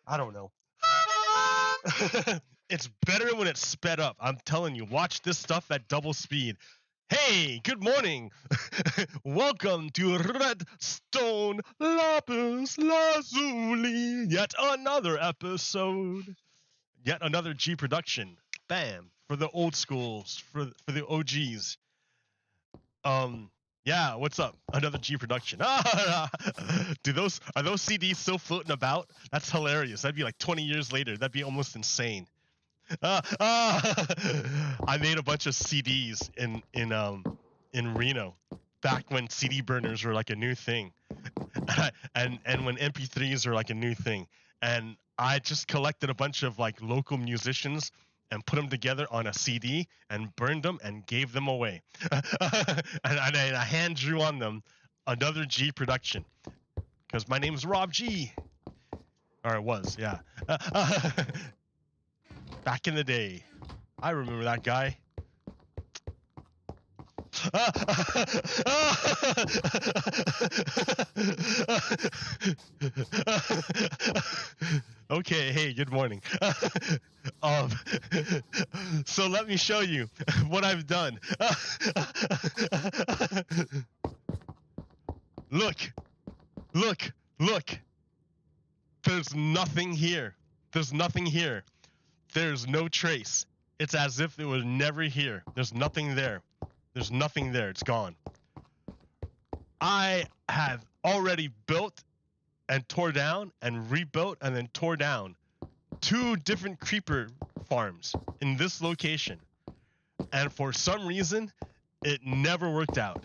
I don't know. It's better when it's sped up. I'm telling you, watch this stuff at double speed. Hey, good morning. Welcome to Redstone Lapis Lazuli. Yet another episode. Yet another G production. Bam. For the old schools, for the OGs. Yeah, what's up? Another G production. Are those CDs still floating about? That's hilarious. That'd be like 20 years later. That'd be almost insane. I made a bunch of CDs in Reno, back when CD burners were like a new thing, and when MP3s were like a new thing, and I just collected a bunch of like local musicians and put them together on a CD and burned them and gave them away, and I hand drew on them another G production, because my name's Rob G, or it was, yeah. Back in the day. I remember that guy. Okay, hey, good morning. um, so let me show you what I've done. Look, look, look. There's nothing here. There's nothing here. There's no trace. It's as if it was never here. There's nothing there. There's nothing there. It's gone. I have already built and tore down and rebuilt and then tore down 2 different creeper farms in this location. And for some reason, it never worked out.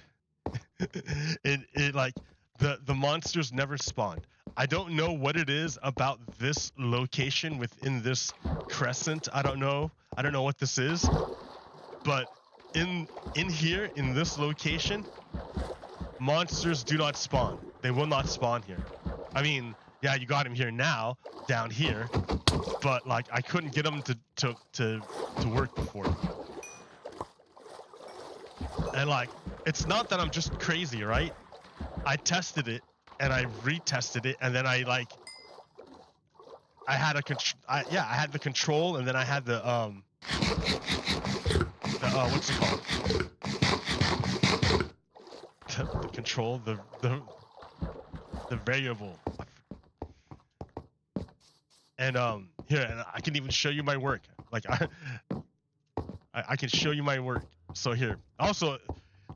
It like the monsters never spawned. I don't know what it is about this location within this crescent. I don't know what this is, but in here in this location, monsters do not spawn. They will not spawn here. I mean, yeah, you got him here now, down here, but like I couldn't get them to work before. And like, it's not that I'm just crazy, right? I tested it and I retested it, and then I had I had the control, and then I had the what's it called? The control, the variable. And here, and I can even show you my work. Like I can show you my work. So here. Also,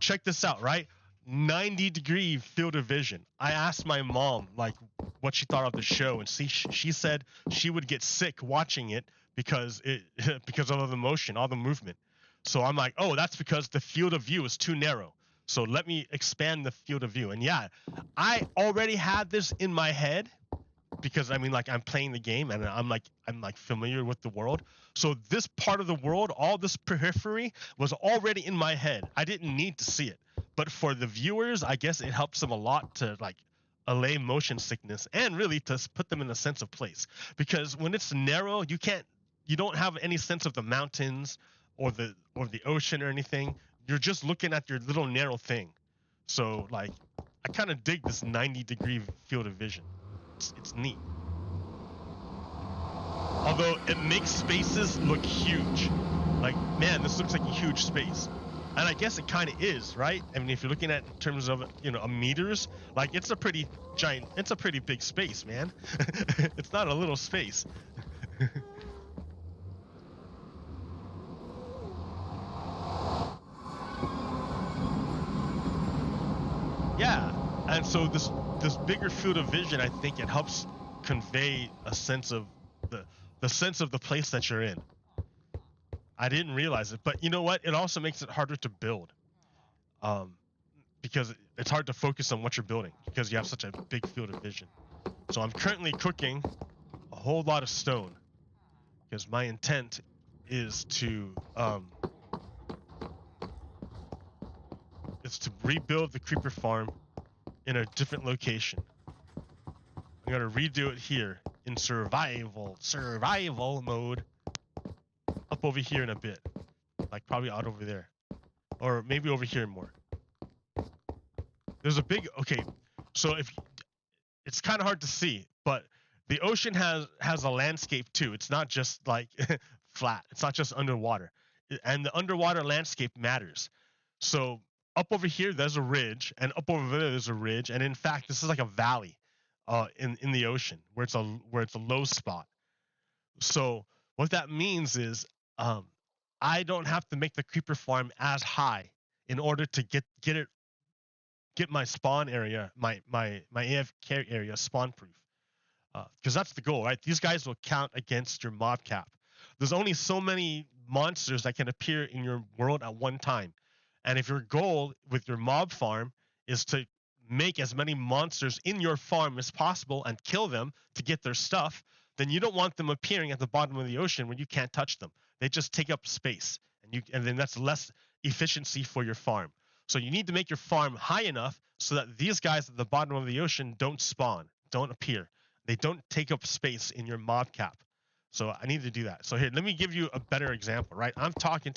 check this out, right? 90-degree field of vision. I asked my mom like what she thought of the show, and she said she would get sick watching it because of all the motion, all the movement. So I'm like, oh, that's because the field of view is too narrow. So let me expand the field of view. And yeah, I already had this in my head, because I mean, like, I'm playing the game and I'm like familiar with the world. So this part of the world, all this periphery, was already in my head. I didn't need to see it. But for the viewers, I guess it helps them a lot to like allay motion sickness and really to put them in a sense of place. Because when it's narrow, you don't have any sense of the mountains or the ocean or anything. You're just looking at your little narrow thing. So like, I kind of dig this 90-degree field of vision. It's neat. Although it makes spaces look huge. Like, man, this looks like a huge space. And I guess it kind of is, right? I mean, if you're looking at in terms of, meters, like, it's a pretty big space, man. It's not a little space. Yeah, and so this bigger field of vision, I think it helps convey a sense of the sense of the place that you're in. I didn't realize it, but you know what? It also makes it harder to build, because it's hard to focus on what you're building because you have such a big field of vision. So I'm currently cooking a whole lot of stone because my intent is to rebuild the creeper farm in a different location. I'm gonna redo it here in survival mode, up over here in a bit, like probably out over there, or maybe over here more. There's a big, okay, so it's kind of hard to see, but The ocean has a landscape too. It's not just like flat. It's not just underwater, and the underwater landscape matters. So up over here there's a ridge, and up over there there's a ridge, and in fact this is like a valley, in the ocean where it's a low spot. So what that means is, um, I don't have to make the creeper farm as high in order to get my spawn area, my AFK area spawn proof. Because that's the goal, right? These guys will count against your mob cap. There's only so many monsters that can appear in your world at one time. And if your goal with your mob farm is to make as many monsters in your farm as possible and kill them to get their stuff, then you don't want them appearing at the bottom of the ocean when you can't touch them. They just take up space, and then that's less efficiency for your farm. So you need to make your farm high enough so that these guys at the bottom of the ocean don't spawn, don't appear. They don't take up space in your mob cap. So I need to do that. So here, let me give you a better example, right? I'm talking,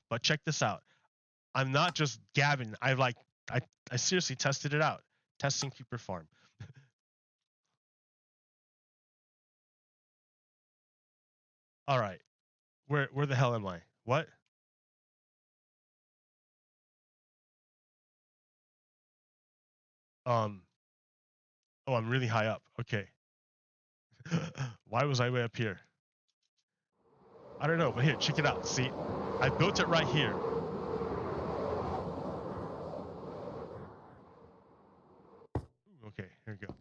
but check this out. I'm not just gabbing. I seriously tested it out. Testing creeper farm. All right. Where the hell am I? What? Um oh, I'm really high up. Okay. Why was I way up here? I don't know, but here, check it out. See? I built it right here. Okay, here we go.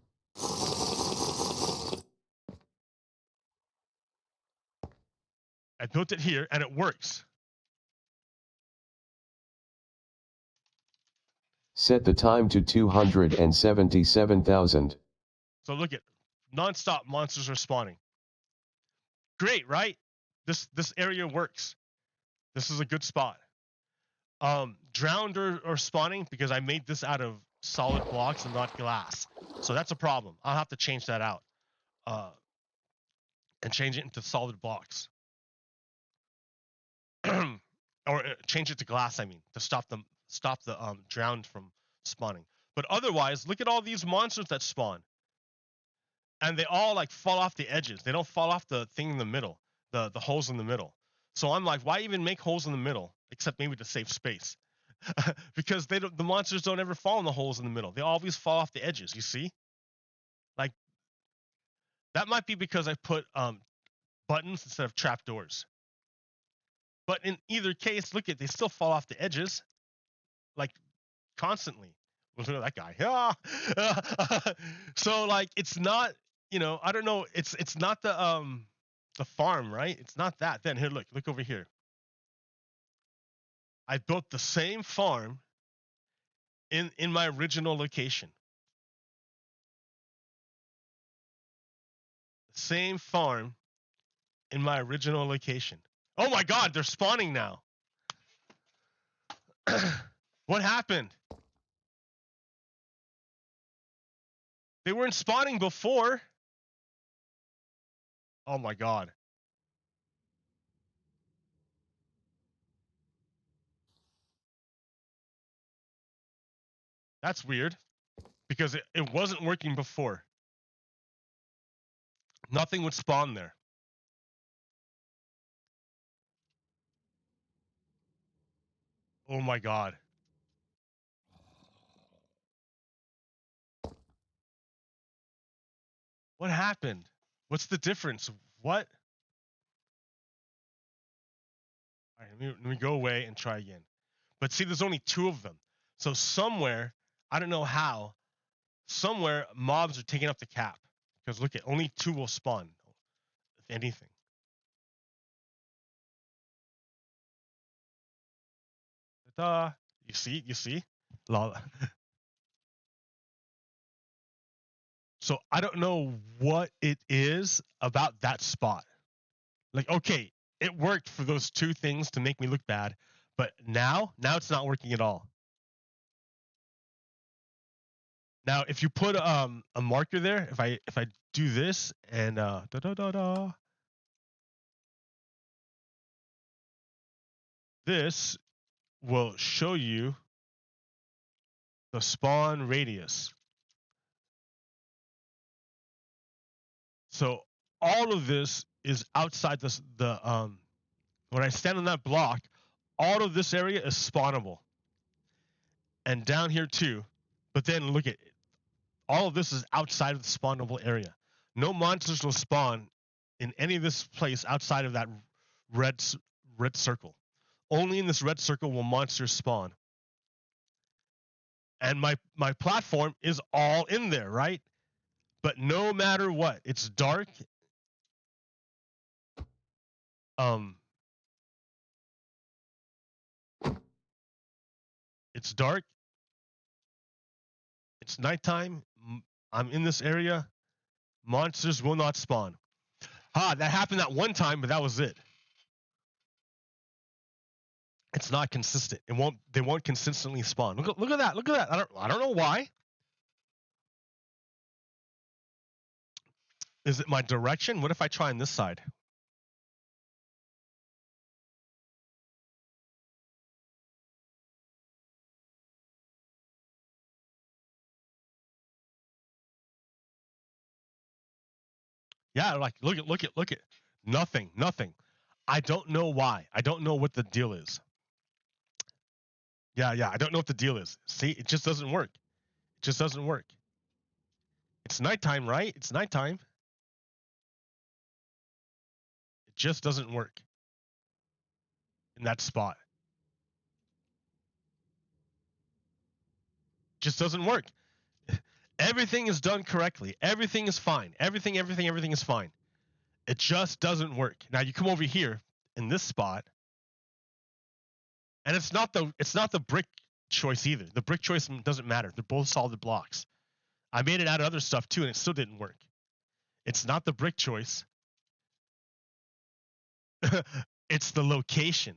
I built it here and it works. Set the time to 277,000. So look at non-stop monsters are spawning. Great, right? This area works. This is a good spot. Drowned or spawning because I made this out of solid blocks and not glass. So that's a problem. I'll have to change that out. And change it into solid blocks. Or change it to glass, I mean, to stop the drowned from spawning. But otherwise, look at all these monsters that spawn. And they all like fall off the edges. They don't fall off the thing in the middle, the holes in the middle. So I'm like, why even make holes in the middle except maybe to save space? Because the monsters don't ever fall in the holes in the middle. They always fall off the edges, you see? Like that might be because I put buttons instead of trapdoors. But in either case, look at, they still fall off the edges like constantly. Look at that guy. So like it's not, I don't know, it's not the farm, right? It's not that. Then here, look over here. I built the same farm in my original location. The same farm in my original location. Oh my god, they're spawning now. What happened? They weren't spawning before. Oh my god. That's weird because it wasn't working before. Nothing would spawn there. Oh my god. What happened? What's the difference? What? All right, let me go away and try again. But see, there's only two of them. So somewhere, I don't know how, somewhere mobs are taking up the cap. Because look at, only two will spawn, if anything. Ta-da. You see? Lol. So I don't know what it is about that spot. Like, okay, it worked for those two things to make me look bad, but now it's not working at all. Now, if you put a marker there, if I do this and this will show you the spawn radius. So all of this is outside when I stand on that block, all of this area is spawnable. And down here too. But then look at it. All of this is outside of the spawnable area. No monsters will spawn in any of this place outside of that red circle. Only in this red circle will monsters spawn. And my platform is all in there, right? But no matter what, it's dark. It's dark. It's nighttime. I'm in this area. Monsters will not spawn. That happened that one time, but that was it. It's not consistent. They won't consistently spawn. Look at that. Look at that. I don't know why. Is it my direction? What if I try on this side? Yeah, like look at. Nothing. I don't know why. I don't know what the deal is. Yeah, I don't know what the deal is. See, it just doesn't work. It just doesn't work. It's nighttime, right? It's nighttime. It just doesn't work in that spot. It just doesn't work. Everything is done correctly. Everything is fine. Everything is fine. It just doesn't work. Now you come over here in this spot, and it's not the brick choice either. The brick choice doesn't matter. They're both solid blocks. I made it out of other stuff too, and it still didn't work. It's not the brick choice. It's the location.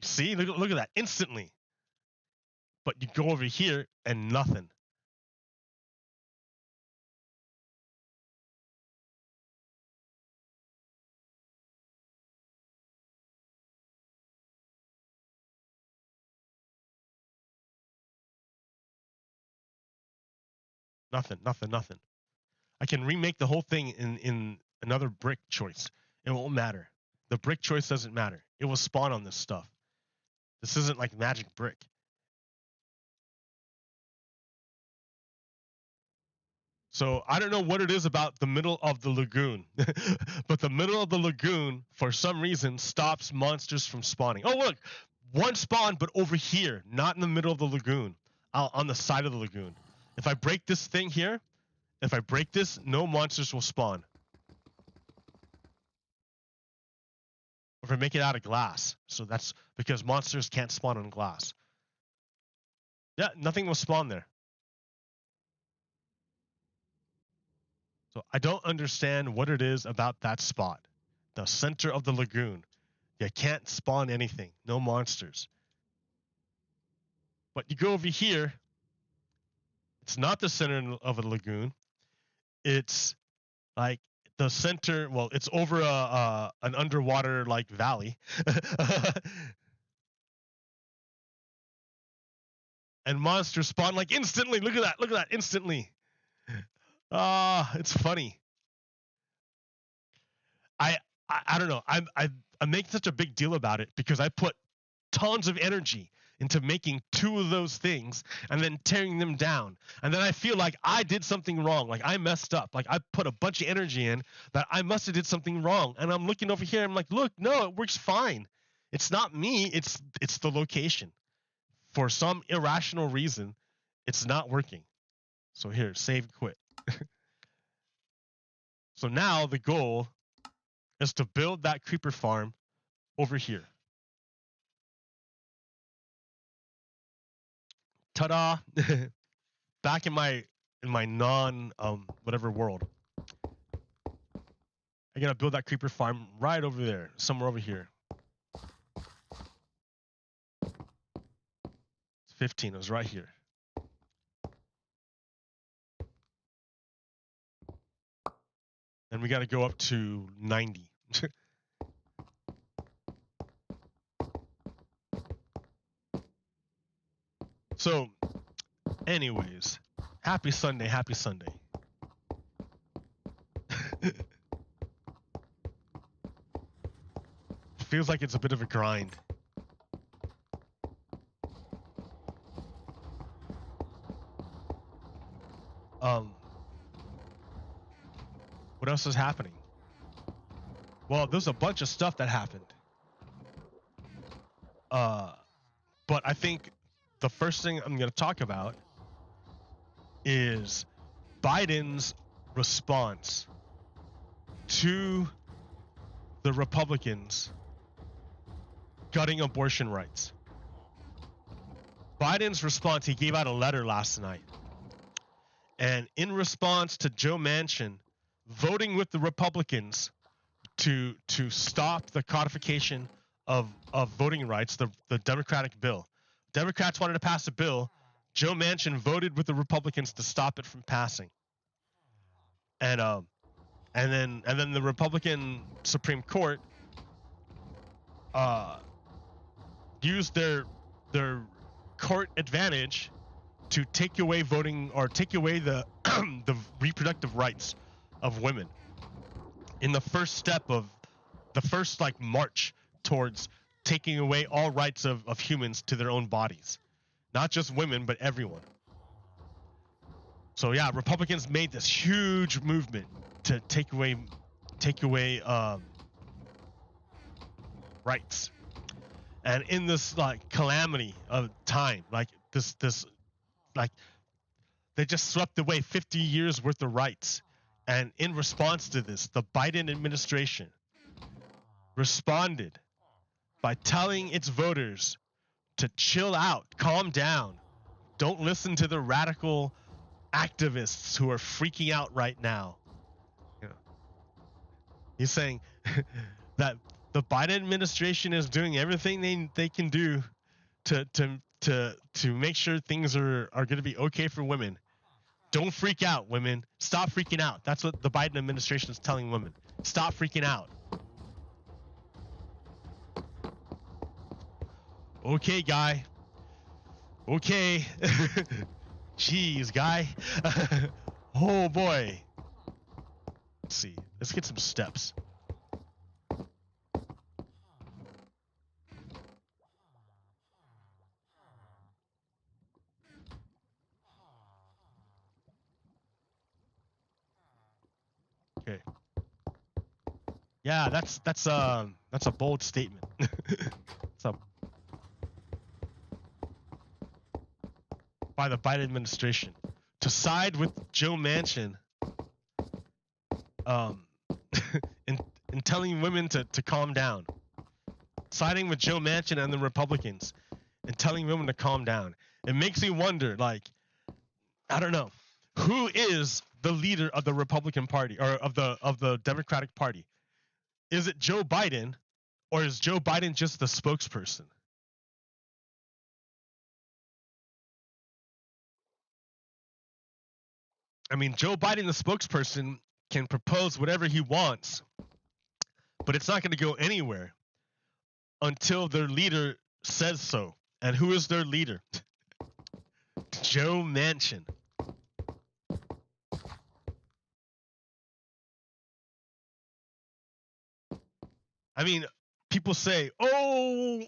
You see? Look at that. Instantly. But you go over here and nothing. Nothing. I can remake the whole thing in another brick choice. It won't matter. The brick choice doesn't matter. It will spawn on this stuff. This isn't like magic brick. So I don't know what it is about the middle of the lagoon, but the middle of the lagoon, for some reason, stops monsters from spawning. Oh, look, one spawn, but over here, not in the middle of the lagoon, on the side of the lagoon. If I break this thing here, if I break this, no monsters will spawn. If I make it out of glass, so that's because monsters can't spawn on glass. Yeah, nothing will spawn there. So I don't understand what it is about that spot. The center of the lagoon. You can't spawn anything. No monsters. But you go over here. It's not the center of a lagoon. It's like the center. Well, it's over an underwater like valley. And monsters spawn like instantly. Look at that. Look at that. Instantly. It's funny. I don't know. I make such a big deal about it because I put tons of energy into making two of those things and then tearing them down. And then I feel like I did something wrong. Like I messed up. Like I put a bunch of energy in that I must have did something wrong. And I'm looking over here. I'm like, look, no, it works fine. It's not me. It's the location. For some irrational reason, it's not working. So here, save, quit. So now the goal is to build that creeper farm over here. Ta-da! Back in my non whatever world. I gotta build that creeper farm right over there, somewhere over here. It's 15. It was right here. And we gotta go up to 90. So, anyways, happy Sunday, happy Sunday. feels like it's a bit of a grind. What else is happening? Well, there's a bunch of stuff that happened. But I think the first thing I'm going to talk about is Biden's response to the Republicans gutting abortion rights. Biden's response, he gave out a letter last night. And in response to Joe Manchin voting with the Republicans to stop the codification of voting rights, the Democratic bill. Democrats wanted to pass a bill. Joe Manchin voted with the Republicans to stop it from passing. And then the Republican Supreme Court used their court advantage to take away voting, or take away the the reproductive rights of women in the first step of the first march towards taking away all rights of humans to their own bodies, not just women but everyone. So yeah, Republicans made this huge movement to take away rights. And in this calamity of time, this they just swept away 50 years worth of rights. And in response to this, the Biden administration responded by telling its voters to chill out, calm down, don't listen to the radical activists who are freaking out right now. He's saying that the Biden administration is doing everything they can do to make sure things are going to be okay for women. Don't freak out, women. Stop freaking out. That's what the Biden administration is telling women. Stop freaking out. Okay, guy. Okay. Jeez, guy. Oh, boy. Let's see. Let's get some steps. Okay. Yeah, that's a bold statement. So by the Biden administration to side with Joe Manchin, in telling women to calm down, siding with Joe Manchin and the Republicans, and telling women to calm down. It makes me wonder, I don't know, who is the leader of the Republican Party, or of the Democratic Party? Is it Joe Biden, or is Joe Biden just the spokesperson? I mean, Joe Biden, the spokesperson, can propose whatever he wants, but it's not going to go anywhere until their leader says so. And who is their leader? Joe Manchin. I mean, people say, oh,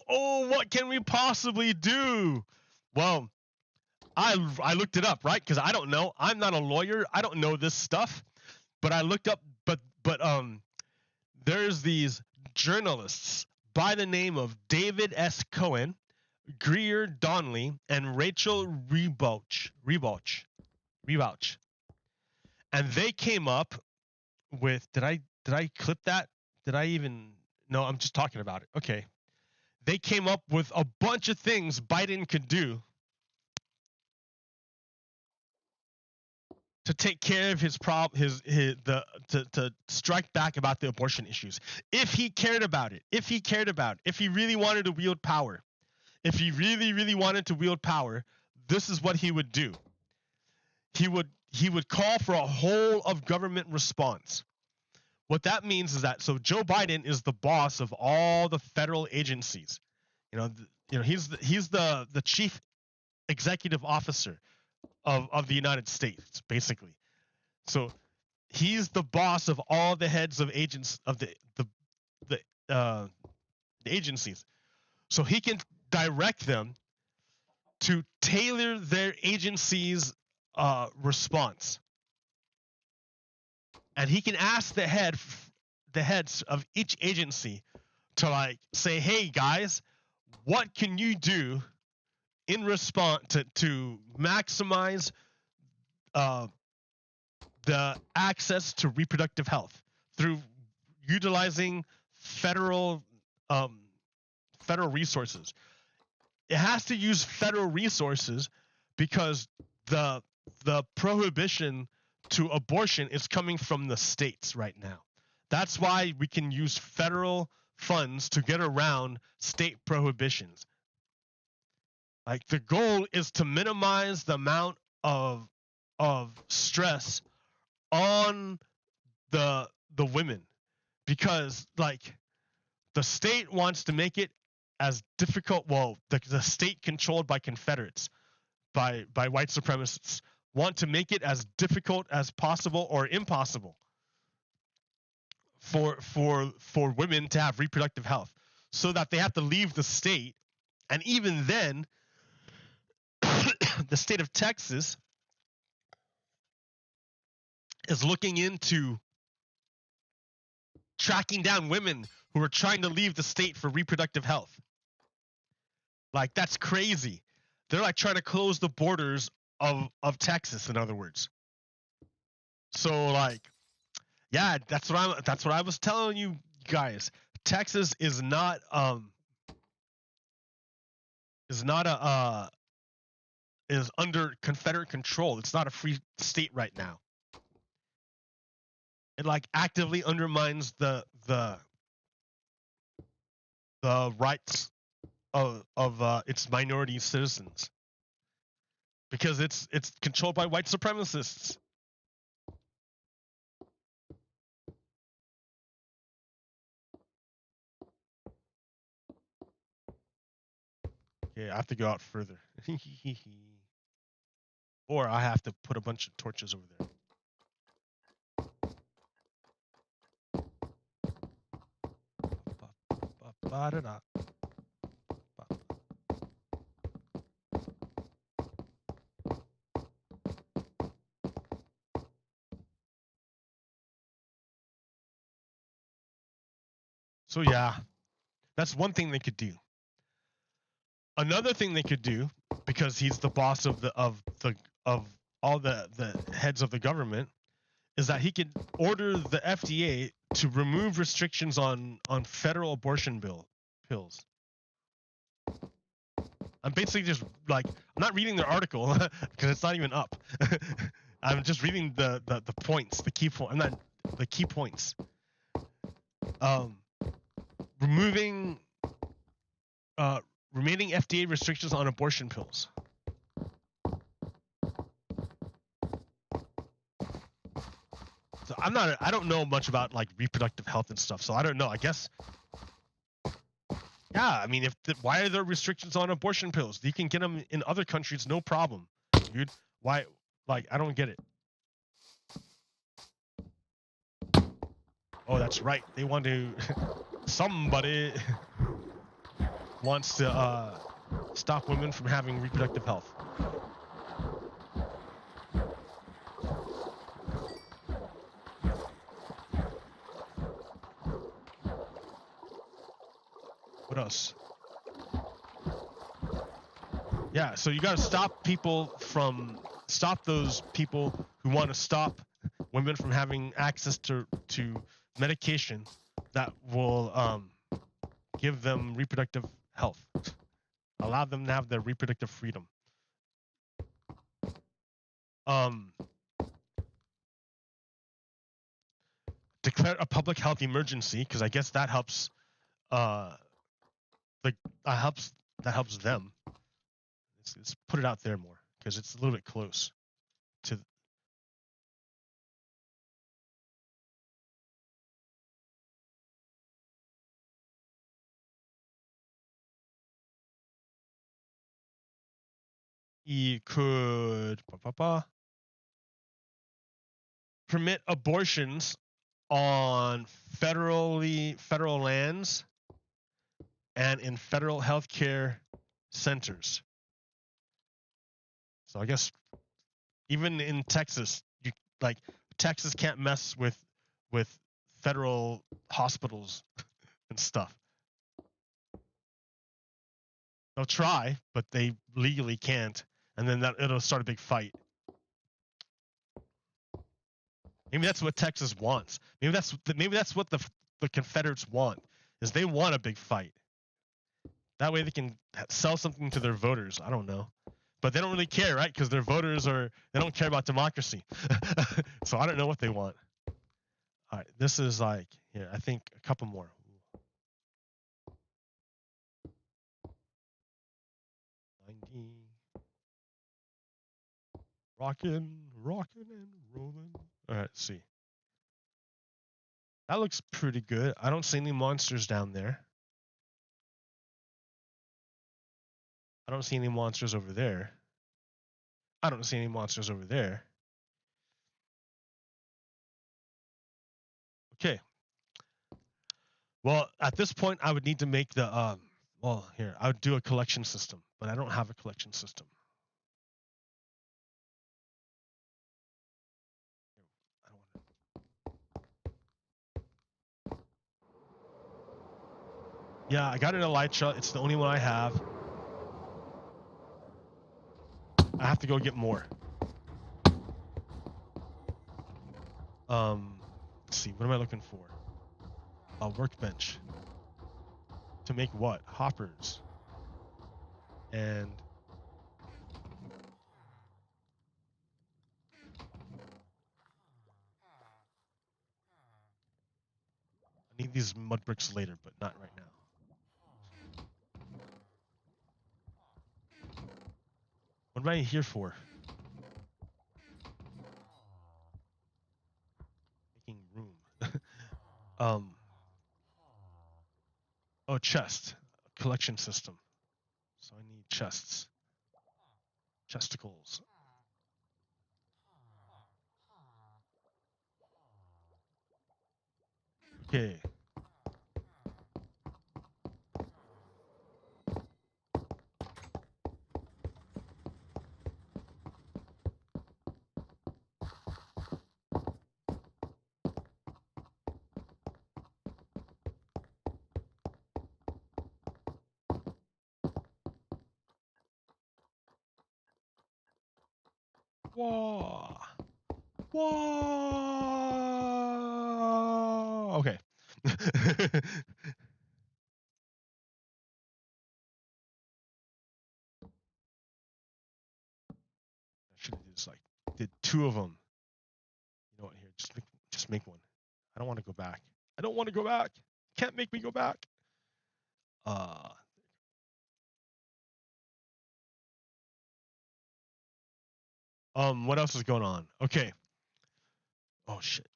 what can we possibly do? Well, I looked it up, right? Because I don't know. I'm not a lawyer. I don't know this stuff. But I looked up, but there's these journalists by the name of David S. Cohen, Greer Donnelly, and Rachel Rebauch. And they came up with, did I clip that? Did I even, no, I'm just talking about it. Okay. They came up with a bunch of things Biden could do to take care of his to strike back about the abortion issues. If he cared about it, if he really wanted to wield power, if he really wanted to wield power, this is what he would do. He would call for a whole of government response. What that means is that, so Joe Biden is the boss of all the federal agencies. He's the chief executive officer of the United States, basically. So he's the boss of all the heads of agents of the the agencies. So he can direct them to tailor their agency's response. And he can ask the heads of each agency to like say, hey guys, what can you do in response to maximize the access to reproductive health through utilizing federal resources. It has to use federal resources because the prohibition to abortion is coming from the states right now. That's why we can use federal funds to get around state prohibitions. Like the goal is to minimize the amount of stress on the women, because like the state wants to make it as difficult. Well, the state controlled by Confederates, by white supremacists, want to make it as difficult as possible or impossible for women to have reproductive health, so that they have to leave the state. And even then, the state of Texas is looking into tracking down women who are trying to leave the state for reproductive health. Like, that's crazy. They're like trying to close the borders of Texas, in other words. So like, yeah, that's what I was telling you guys. Texas is not is under Confederate control. It's not a free state right now. It like actively undermines the rights of its minority citizens, because it's controlled by white supremacists. Okay, I have to go out further. Or I have to put a bunch of torches over there. So yeah, that's one thing they could do. Another thing they could do, because he's the boss of all the heads of the government, is that he could order the FDA to remove restrictions on federal abortion pills. I'm basically just like, I'm not reading their article because it's not even up. I'm just reading the points, the key point. I'm not the key points. Removing remaining FDA restrictions on abortion pills. So I don't know much about like reproductive health and stuff, so I don't know. I guess, yeah, I mean, why are there restrictions on abortion pills? You can get them in other countries, no problem, dude. Why? Like, I don't get it. Oh, that's right. They want to. Somebody wants to stop women from having reproductive health. What else? Yeah, so you got to stop those people who want to stop women from having access to medication that will give them reproductive health, allow them to have their reproductive freedom. Declare a public health emergency, because I guess that helps. That helps them. Let's put it out there more, because it's a little bit close to. He could permit abortions on federal lands and in federal healthcare centers. So I guess even in Texas, Texas can't mess with federal hospitals and stuff. They'll try, but they legally can't, and then it'll start a big fight. Maybe that's what Texas wants. Maybe that's what the Confederates want, is they want a big fight. That way they can sell something to their voters. I don't know. But they don't really care, right? Because their voters they don't care about democracy. So I don't know what they want. All right, this is like, here, I think a couple more. 90. Rockin' and rolling. All right, let's see. That looks pretty good. I don't see any monsters down there. I don't see any monsters over there. I don't see any monsters over there. Okay. Well, at this point, I would need to make the, well, here, I would do a collection system, but I don't have a collection system. Yeah, I got an Elytra. It's the only one I have. I have to go get more. Let's see. What am I looking for? A workbench. To make what? Hoppers. And I need these mud bricks later, but not right now. What am I here for? Making room. Oh, chest. Collection system. So I need chests. Chesticles. Okay. Whoa. Whoa. Okay. I should have did two of them. You know what? Here, just make one. I don't want to go back. I don't want to go back. Can't make me go back. What else is going on? Okay. Oh shit.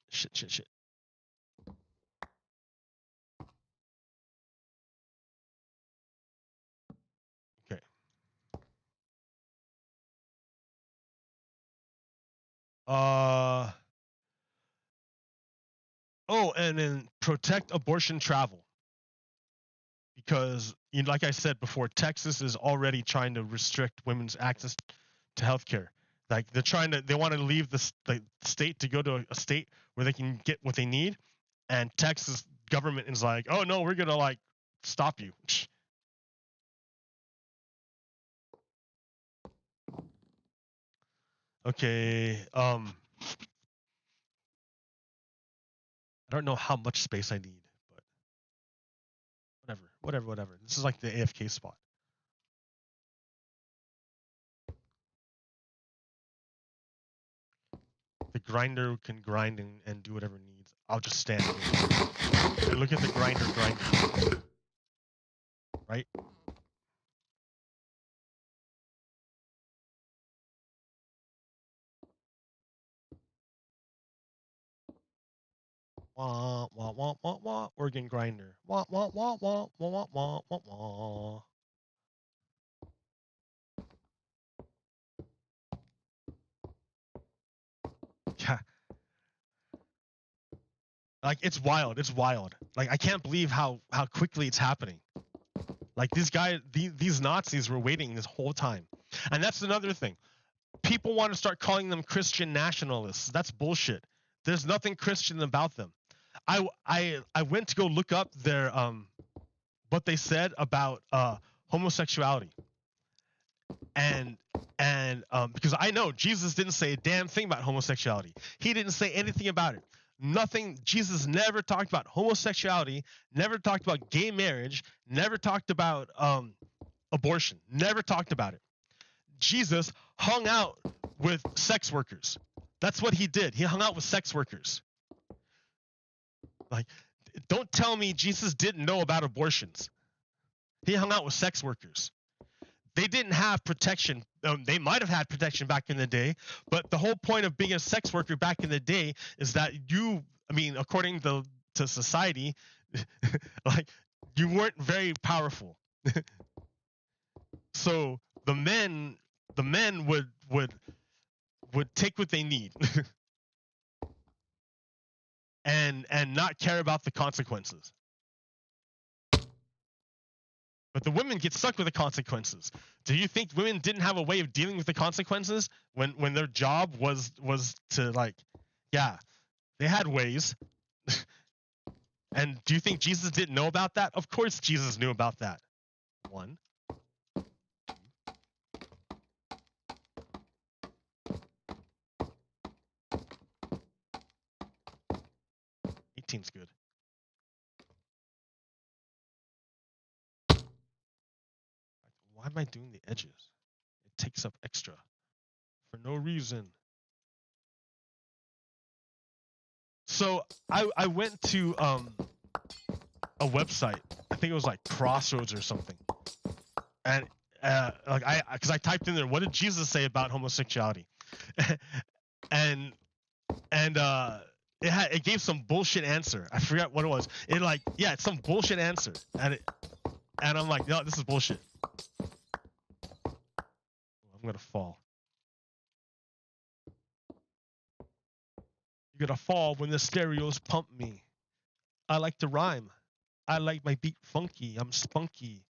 Okay. Oh, and then protect abortion travel. Because, like I said before, Texas is already trying to restrict women's access to healthcare. Like they want to leave the state to go to a state where they can get what they need, and Texas government is like, oh no, we're gonna like stop you. Okay. I don't know how much space I need, but whatever. This is like the AFK spot. The grinder can grind and do whatever it needs. I'll just stand here. And look at the grinder grinding. Right? Wah, wah, wah, wah, wah. Organ grinder. Wah, wah, wah, wah, wah, wah, wah, wah. Yeah. Like, it's wild. Like, I can't believe how quickly it's happening. Like these Nazis were waiting this whole time. And that's another thing. People want to start calling them Christian nationalists. That's bullshit. There's nothing Christian about them. I went to go look up their what they said about homosexuality. And because I know Jesus didn't say a damn thing about homosexuality. He didn't say anything about it. Nothing. Jesus never talked about homosexuality, never talked about gay marriage, never talked about abortion, never talked about it. Jesus hung out with sex workers. That's what he did. He hung out with sex workers. Like, don't tell me Jesus didn't know about abortions. He hung out with sex workers. They didn't have protection. They might have had protection back in the day, but the whole point of being a sex worker back in the day is that according to society, like, you weren't very powerful. So the men would take what they need and not care about the consequences. But the women get stuck with the consequences. Do you think women didn't have a way of dealing with the consequences when their job was to, like, yeah, they had ways. And do you think Jesus didn't know about that? Of course Jesus knew about that. 1, 18's good. Why am I doing the edges? It takes up extra for no reason. So I went to a website. I think it was like Crossroads or something. And because I typed in there, what did Jesus say about homosexuality? and it gave some bullshit answer. I forgot what it was. It's some bullshit answer. And I'm like, no, this is bullshit. I'm gonna fall. You're gonna fall when the stereos pump me. I like to rhyme. I like my beat funky. I'm spunky.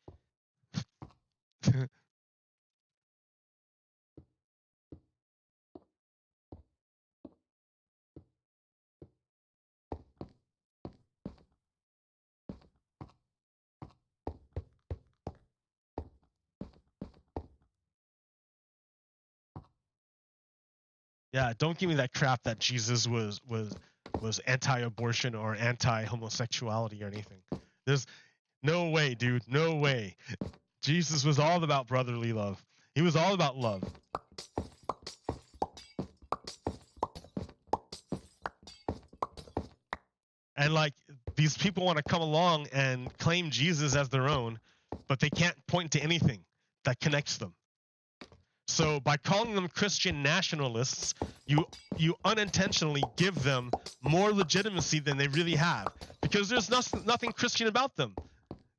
Yeah, don't give me that crap that Jesus was anti-abortion or anti-homosexuality or anything. There's no way, dude. No way. Jesus was all about brotherly love. He was all about love. And like, these people want to come along and claim Jesus as their own, but they can't point to anything that connects them. So by calling them Christian nationalists, you unintentionally give them more legitimacy than they really have, because there's nothing Christian about them.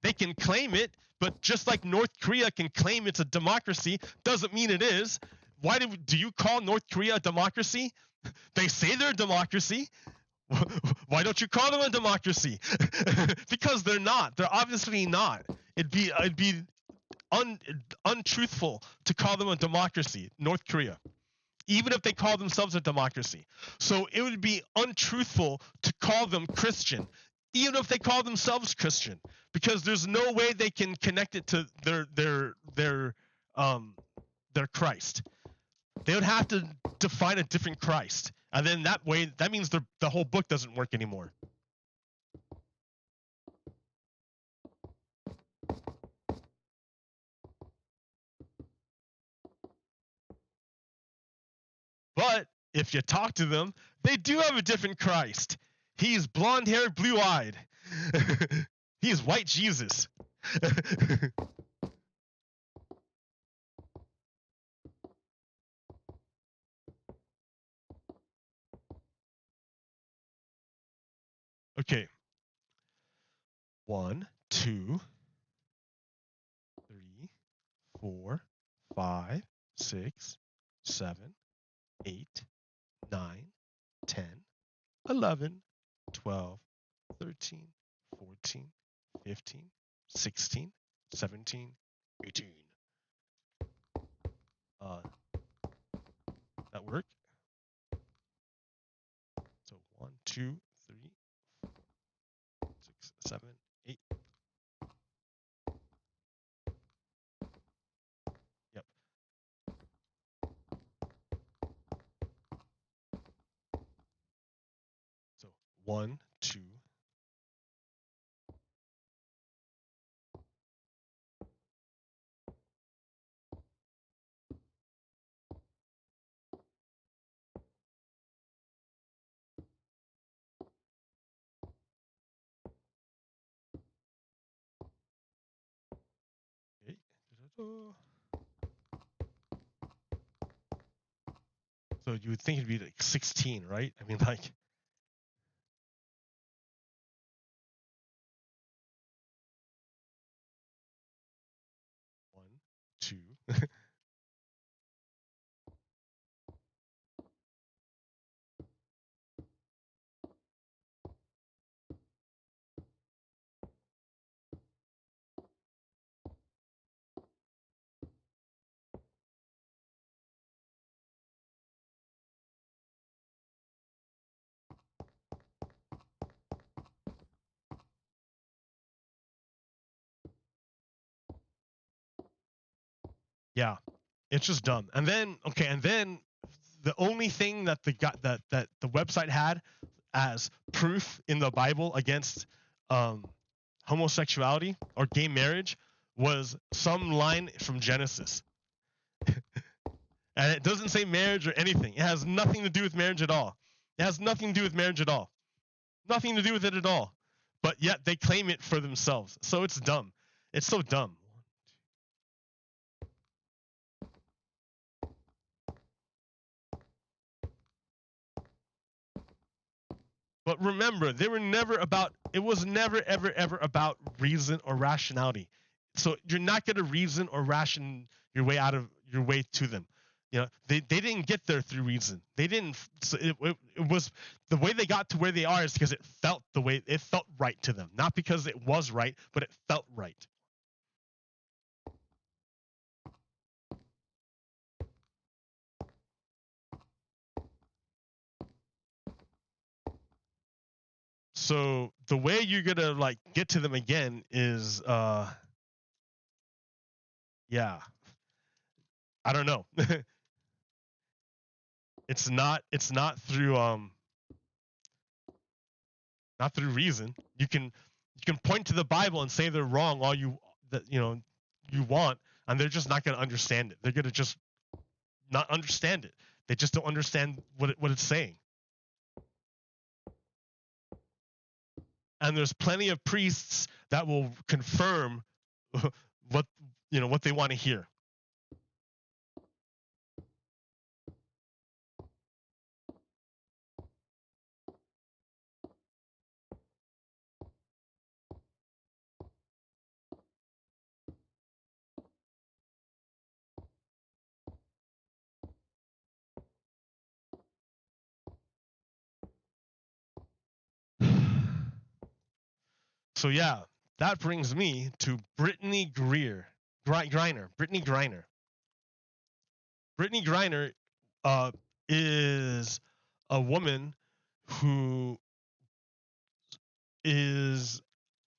They can claim it, but just like North Korea can claim it's a democracy, doesn't mean it is. Why do you call North Korea a democracy? They say they're a democracy. Why don't you call them a democracy? Because they're not. They're obviously not. It'd be untruthful to call them a democracy, North Korea, even if they call themselves a democracy. So it would be untruthful to call them Christian, even if they call themselves Christian, because there's no way they can connect it to their Christ. They would have to define a different Christ, and then that means the whole book doesn't work anymore. But if you talk to them, they do have a different Christ. He's blonde-haired, blue-eyed. He is white Jesus. Okay. 1, 2, 3, 4, 5, 6, 7, 8, 9, 10, 11, 12, 13, 14, 15, 16, 17, 18. That work? So 1, 2, 3, 6, 7, 8. Yep. So 1, 2. Okay. So you would think it'd be like 16, right? I mean, like. 1, 2. Yeah, it's just dumb. And then the only thing that the website had as proof in the Bible against homosexuality or gay marriage was some line from Genesis. And it doesn't say marriage or anything. It has nothing to do with marriage at all. It has nothing to do with marriage at all. Nothing to do with it at all. But yet they claim it for themselves. So it's dumb. It's so dumb. But remember, they were never about, it was never, ever, ever about reason or rationality. So you're not going to reason or ration your way out of your way to them. You know, they didn't get there through reason. They didn't, so it was, the way they got to where they are is because it felt right to them. Not because it was right, but it felt right. So the way you're gonna like get to them again is yeah, I don't know. It's not through not through reason. You can point to the Bible and say they're wrong all you want, and they're just not gonna understand it. They're gonna just not understand it. They just don't understand what it's saying. And there's plenty of priests that will confirm what they want to hear. So yeah, that brings me to Brittany Griner. Brittany Griner. Brittany Griner is a woman who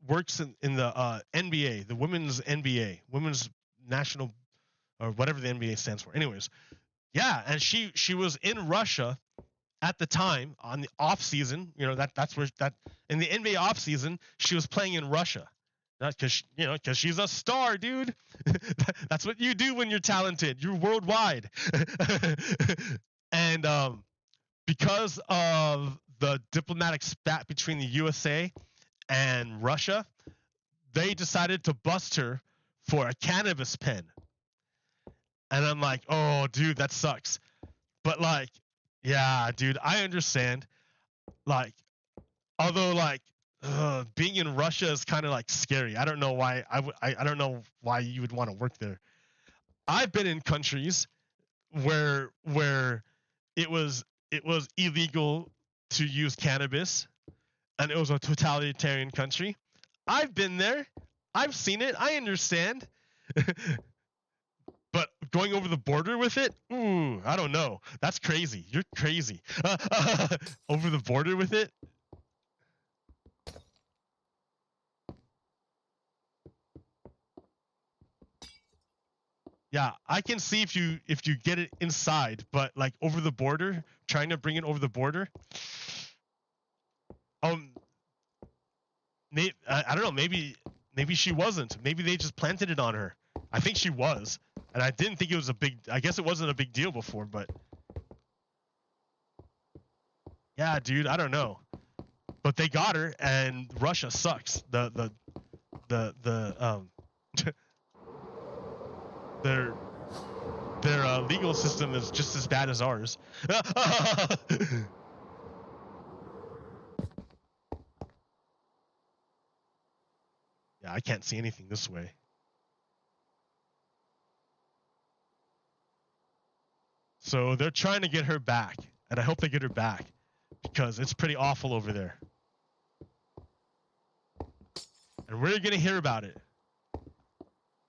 works in the NBA, the women's NBA, women's national or whatever the NBA stands for. Anyways, yeah, and she was in Russia at the time on the off season. That's where that in the NBA off season she was playing in Russia. Because she's a star, dude. That's what you do when you're talented. You're worldwide. And because of the diplomatic spat between the USA and Russia, they decided to bust her for a cannabis pen. And I'm like, oh, dude, that sucks. But like, yeah, dude, I understand. Like, although like being in Russia is kind of like scary. I don't know why I don't know why you would want to work there. I've been in countries where it was illegal to use cannabis and it was a totalitarian country. I've been there. I've seen it. I understand. But going over the border with it? Ooh, I don't know. That's crazy. You're crazy. Over the border with it? Yeah, I can see if you get it inside, but like over the border, trying to bring it over the border. I don't know. Maybe she wasn't. Maybe they just planted it on her. I think she was, and I didn't think it was a big. I guess it wasn't a big deal before, but yeah, dude, I don't know. But they got her, and Russia sucks. The their legal system is just as bad as ours. Yeah, I can't see anything this way. So they're trying to get her back, and I hope they get her back because it's pretty awful over there. And we're going to hear about it.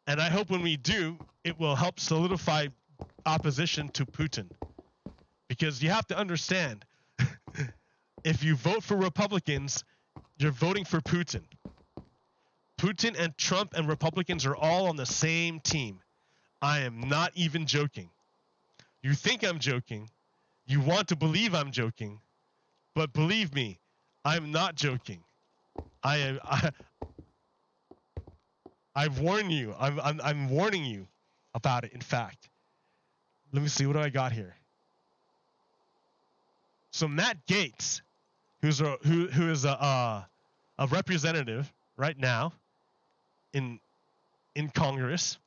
And I hope when we do, it will help solidify opposition to Putin. Because you have to understand, if you vote for Republicans, you're voting for Putin. Putin and Trump and Republicans are all on the same team. I am not even joking. You think I'm joking. You want to believe I'm joking. But believe me, I'm not joking. I've warned you. I'm warning you about it. In fact, let me see. What do I got here? So Matt Gaetz, who is a representative right now in Congress,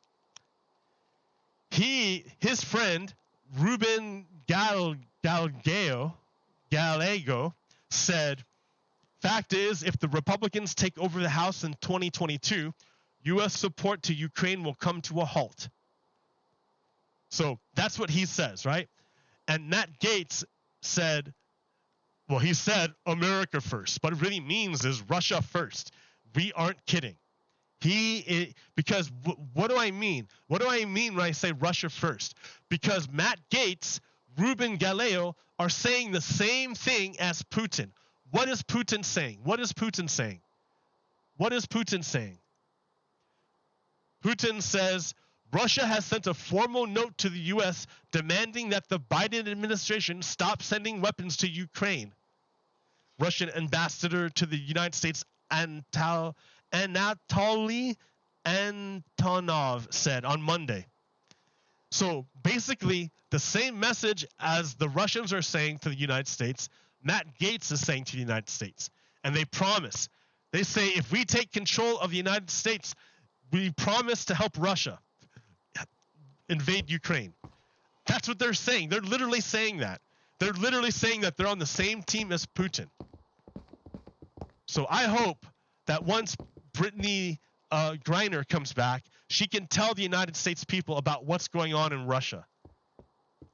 his friend Ruben Gallego said, "Fact is, if the Republicans take over the House in 2022, U.S. support to Ukraine will come to a halt." So that's what he says, right? And Matt Gaetz said, well, he said America first, but it really means is Russia first. We aren't kidding. Because what do I mean? What do I mean when I say Russia first? Because Matt Gaetz, Ruben Gallego are saying the same thing as Putin. What is Putin saying? What is Putin saying? What is Putin saying? Putin says Russia has sent a formal note to the U.S. demanding that the Biden administration stop sending weapons to Ukraine. Russian ambassador to the United States, Anatoly Antonov, said on Monday. So basically, the same message as the Russians are saying to the United States, Matt Gaetz is saying to the United States. And they promise. They say, if we take control of the United States, we promise to help Russia invade Ukraine. That's what they're saying. They're literally saying that. They're literally saying that they're on the same team as Putin. So I hope that once Brittany Griner comes back, she can tell the United States people about what's going on in Russia,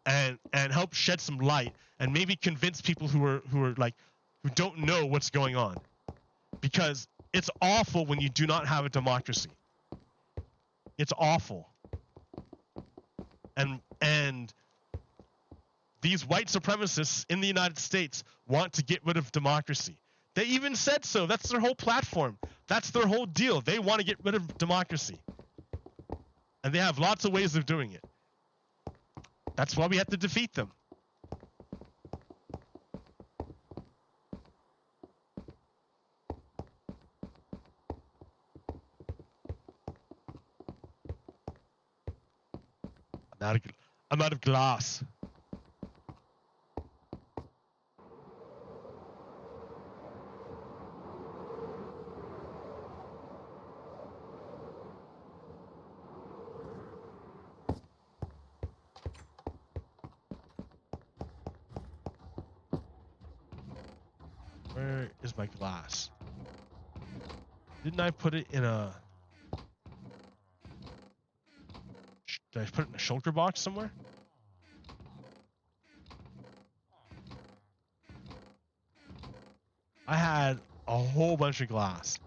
and help shed some light, and maybe convince people who don't know what's going on, because it's awful when you do not have a democracy. It's awful. And these white supremacists in the United States want to get rid of democracy. They even said so. That's their whole platform. That's their whole deal. They want to get rid of democracy. And they have lots of ways of doing it. That's why we have to defeat them. I'm out of glass. Where is my glass? Didn't I put it in a... Did I put it in a shulker box somewhere? I had a whole bunch of glass.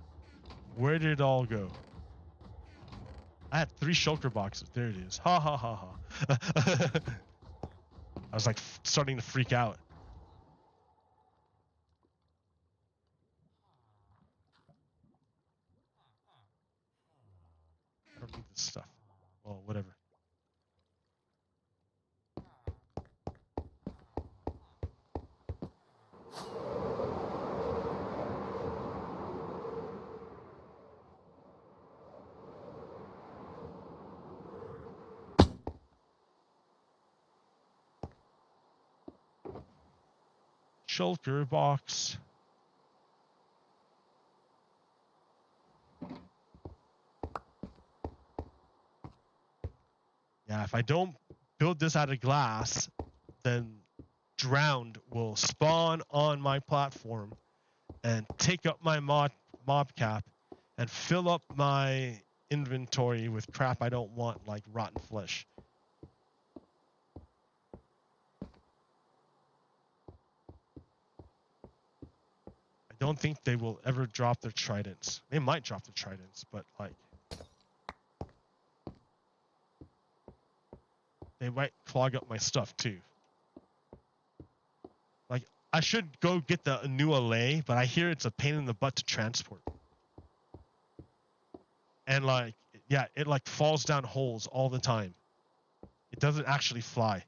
Where did it all go? I had 3 shulker boxes. There it is. Ha ha ha ha. I was like starting to freak out. I don't need this stuff. Well, whatever. Shulker box. Yeah, if I don't build this out of glass, then drowned will spawn on my platform and take up my mob cap and fill up my inventory with crap I don't want, like rotten flesh. I don't think they will ever drop their tridents. They might drop their tridents, but like they might clog up my stuff too. Like I should go get the new LA, but I hear it's a pain in the butt to transport. And like, yeah, it like falls down holes all the time. It doesn't actually fly.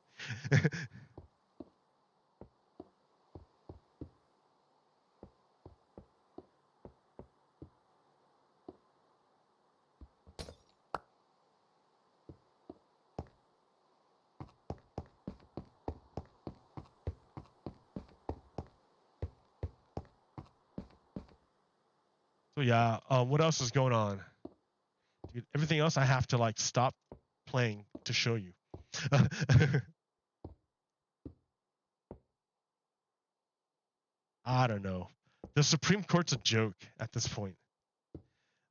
So yeah, what else is going on? Dude, everything else I have to like stop playing to show you. I don't know. The Supreme Court's a joke at this point.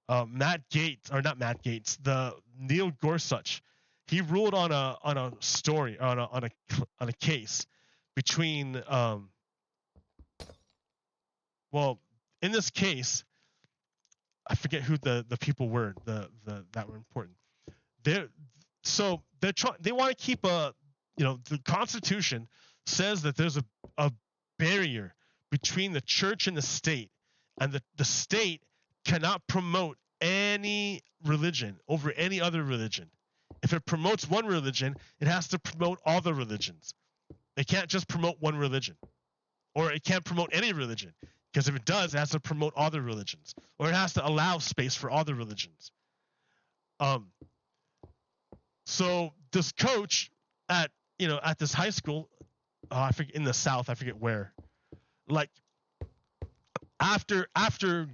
Matt Gaetz, or not Matt Gaetz, the Neil Gorsuch, he ruled on a story on a case between well, in this case, I forget who the people were the that were important. They're they want to keep the Constitution says that there's a barrier between the church and the state, and the state cannot promote any religion over any other religion. If it promotes one religion, it has to promote all the religions. It can't just promote one religion, or it can't promote any religion, because if it does, it has to promote other religions, or it has to allow space for other religions. So this coach at this high school, I forget, in the South, I forget where, like after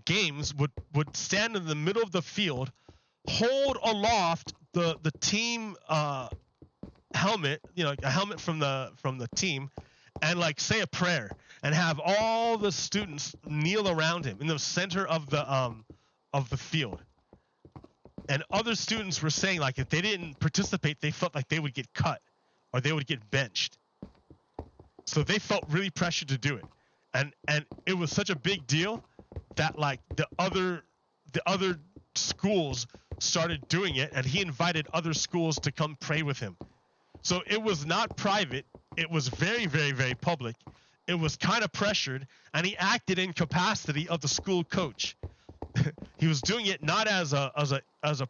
games would stand in the middle of the field, hold aloft the team helmet, like a helmet from the team, and like say a prayer, and have all the students kneel around him in the center of the field. And other students were saying, like, if they didn't participate, they felt like they would get cut or they would get benched. So they felt really pressured to do it. And it was such a big deal that like the other schools started doing it, and he invited other schools to come pray with him. So it was not private. It was very, very, very public. It was kind of pressured, and he acted in capacity of the school coach. He was doing it not as a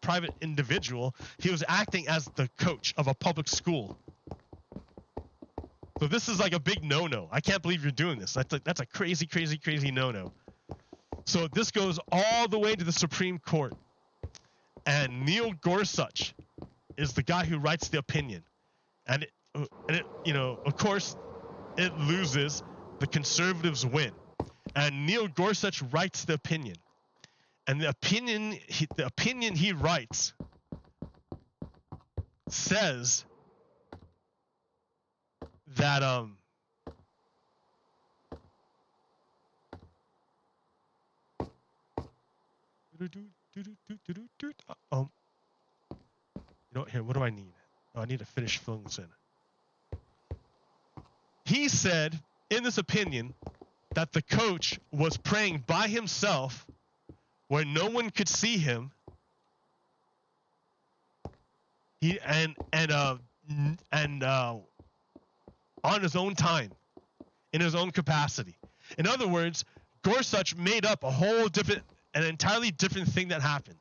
private individual. He was acting as the coach of a public school. So this is like a big no-no. I can't believe you're doing this. That's a crazy, crazy, crazy no-no. So this goes all the way to the Supreme Court. And Neil Gorsuch is the guy who writes the opinion. And of course, it loses. The conservatives win. And Neil Gorsuch writes the opinion. And the opinion he writes says that here, what do I need? Oh, I need to finish filling this in. He said in this opinion that the coach was praying by himself where no one could see him, He and on his own time, in his own capacity. In other words, Gorsuch made up an entirely different thing that happened.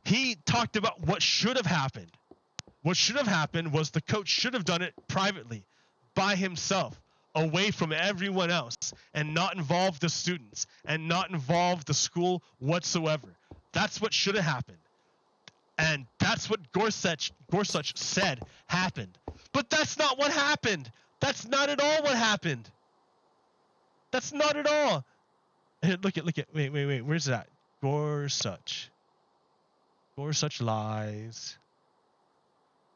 He talked about what should have happened. What should have happened was the coach should have done it privately, by himself, away from everyone else, and not involve the students, and not involve the school whatsoever. That's what should have happened. And that's what Gorsuch said happened. But that's not what happened. That's not at all what happened. That's not at all. Here, look at. Wait. Where's that? Gorsuch lies.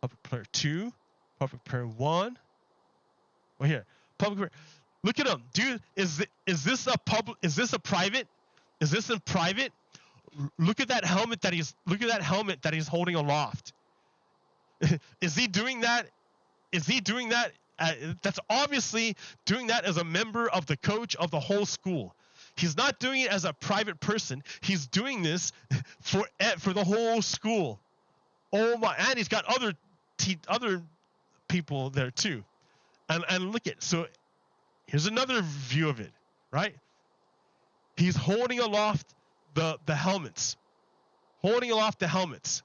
Public player 2, public player 1. Well, here, public player. Look at him, dude. Is this a private? Is this in private? Look at that helmet that he's holding aloft. Is he doing that? That's obviously doing that as a member of the coach of the whole school. He's not doing it as a private person. He's doing this for the whole school. Oh my! And he's got other people there too. And look at, so here's another view of it, right? He's holding aloft the helmets. Holding aloft the helmets.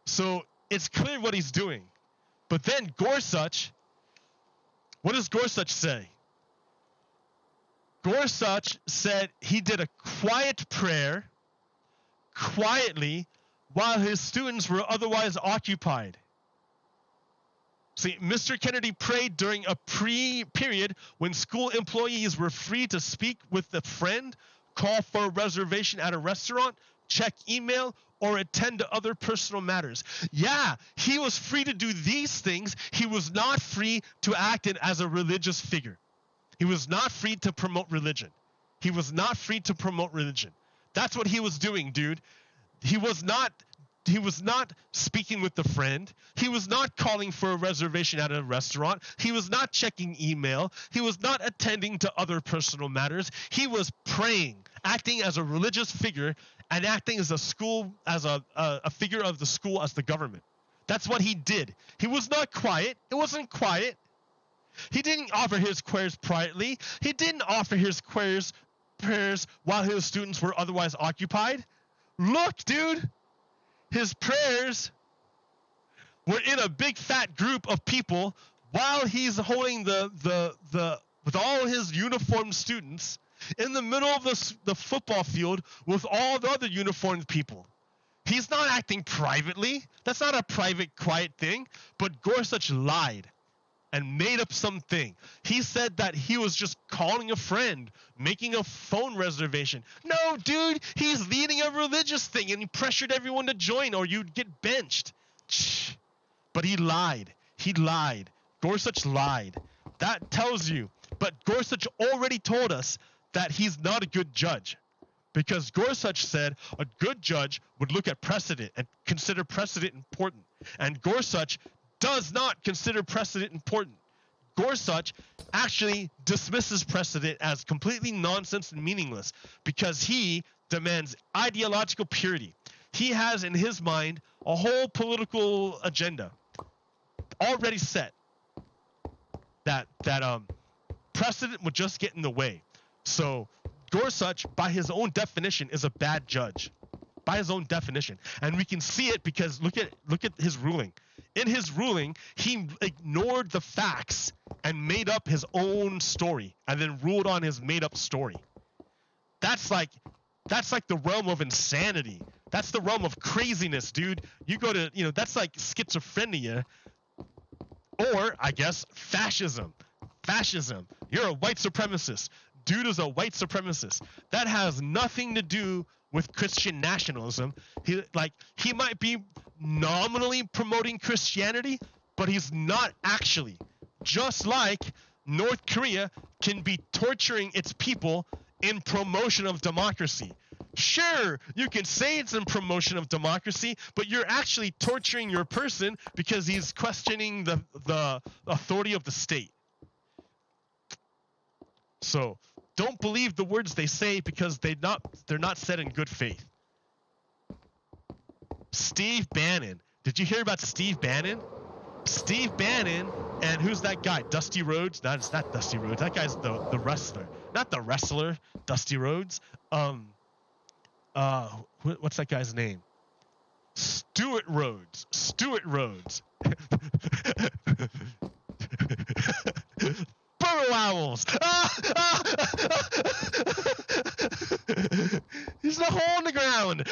So it's clear what he's doing. But then Gorsuch, what does Gorsuch say? Gorsuch said he did a quiet prayer, quietly, while his students were otherwise occupied. See, Mr. Kennedy prayed during a period when school employees were free to speak with a friend, call for a reservation at a restaurant, check email, or attend to other personal matters. Yeah, he was free to do these things. He was not free to act as a religious figure. He was not free to promote religion. He was not free to promote religion. That's what he was doing, dude. He was not speaking with a friend. He was not calling for a reservation at a restaurant. He was not checking email. He was not attending to other personal matters. He was praying, acting as a religious figure, and acting as a figure of the school as the government. That's what he did. He was not quiet. It wasn't quiet. He didn't offer his prayers privately. He didn't offer his prayers while his students were otherwise occupied. Look, dude. His prayers were in a big fat group of people while he's holding with all his uniformed students in the middle of the football field with all the other uniformed people. He's not acting privately. That's not a private, quiet thing. But Gorsuch lied and made up something. He said that he was just calling a friend, making a phone reservation. No, dude, he's leading a religious thing and he pressured everyone to join or you'd get benched. But he lied. Gorsuch lied. That tells you. But Gorsuch already told us that he's not a good judge. Because Gorsuch said a good judge would look at precedent and consider precedent important. And Gorsuch does not consider precedent important. Gorsuch actually dismisses precedent as completely nonsense and meaningless because he demands ideological purity. He has in his mind a whole political agenda already set that precedent would just get in the way. So Gorsuch, by his own definition, is a bad judge. By his own definition. And we can see it because look at his ruling. In his ruling, he ignored the facts and made up his own story and then ruled on his made up story. That's like the realm of insanity. That's the realm of craziness, dude. You go to, that's like schizophrenia or, I guess, fascism. Fascism. You're a white supremacist. Dude is a white supremacist. That has nothing to do with Christian nationalism. He might be nominally promoting Christianity, but he's not actually. Just like North Korea can be torturing its people in promotion of democracy. Sure, you can say it's in promotion of democracy, but you're actually torturing your person because he's questioning the authority of the state. So don't believe the words they say because they're not said in good faith. Steve Bannon, Did you hear about Steve Bannon? Steve Bannon and who's that guy? Dusty Rhodes? No, it's not Dusty Rhodes. That guy's the wrestler. Not the wrestler, Dusty Rhodes. What's that guy's name? Stuart Rhodes. Stuart Rhodes. Burrow owls. He's the hole in the ground.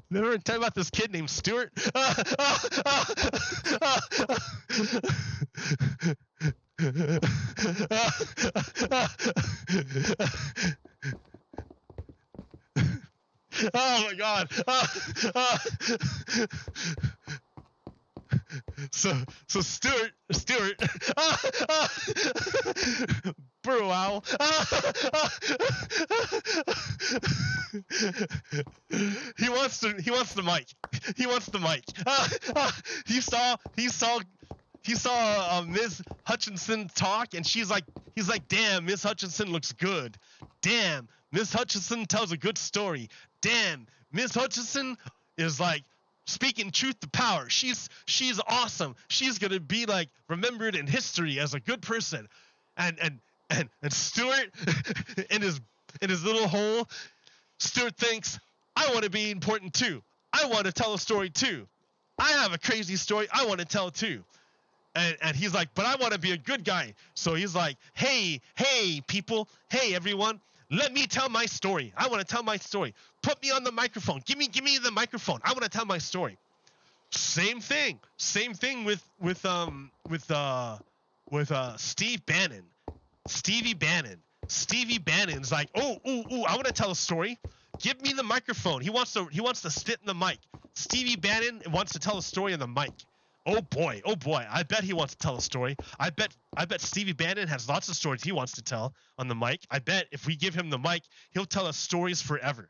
Never tell about this kid named Stuart. Oh my God. So Stuart, Burrow owl. He wants the mic. He wants the mic. He saw Ms. Hutchinson talk, and he's like, damn, Ms. Hutchinson looks good. Damn, Ms. Hutchinson tells a good story. Damn, Ms. Hutchinson is like speaking truth to power. She's awesome. She's gonna be like remembered in history as a good person. And Stuart in his little hole, Stuart thinks, I want to be important too. I want to tell a story too. I have a crazy story I want to tell too. And he's like, but I want to be a good guy. So he's like, hey people, hey everyone, let me tell my story. I want to tell my story. Put me on the microphone. Give me the microphone. I want to tell my story. Same thing with Steve Bannon. Stevie Bannon's like, I want to tell a story. Give me the microphone. He wants to spit in the mic. Stevie Bannon wants to tell a story on the mic. Oh boy. I bet he wants to tell a story. I bet Stevie Bannon has lots of stories he wants to tell on the mic. I bet if we give him the mic, he'll tell us stories forever.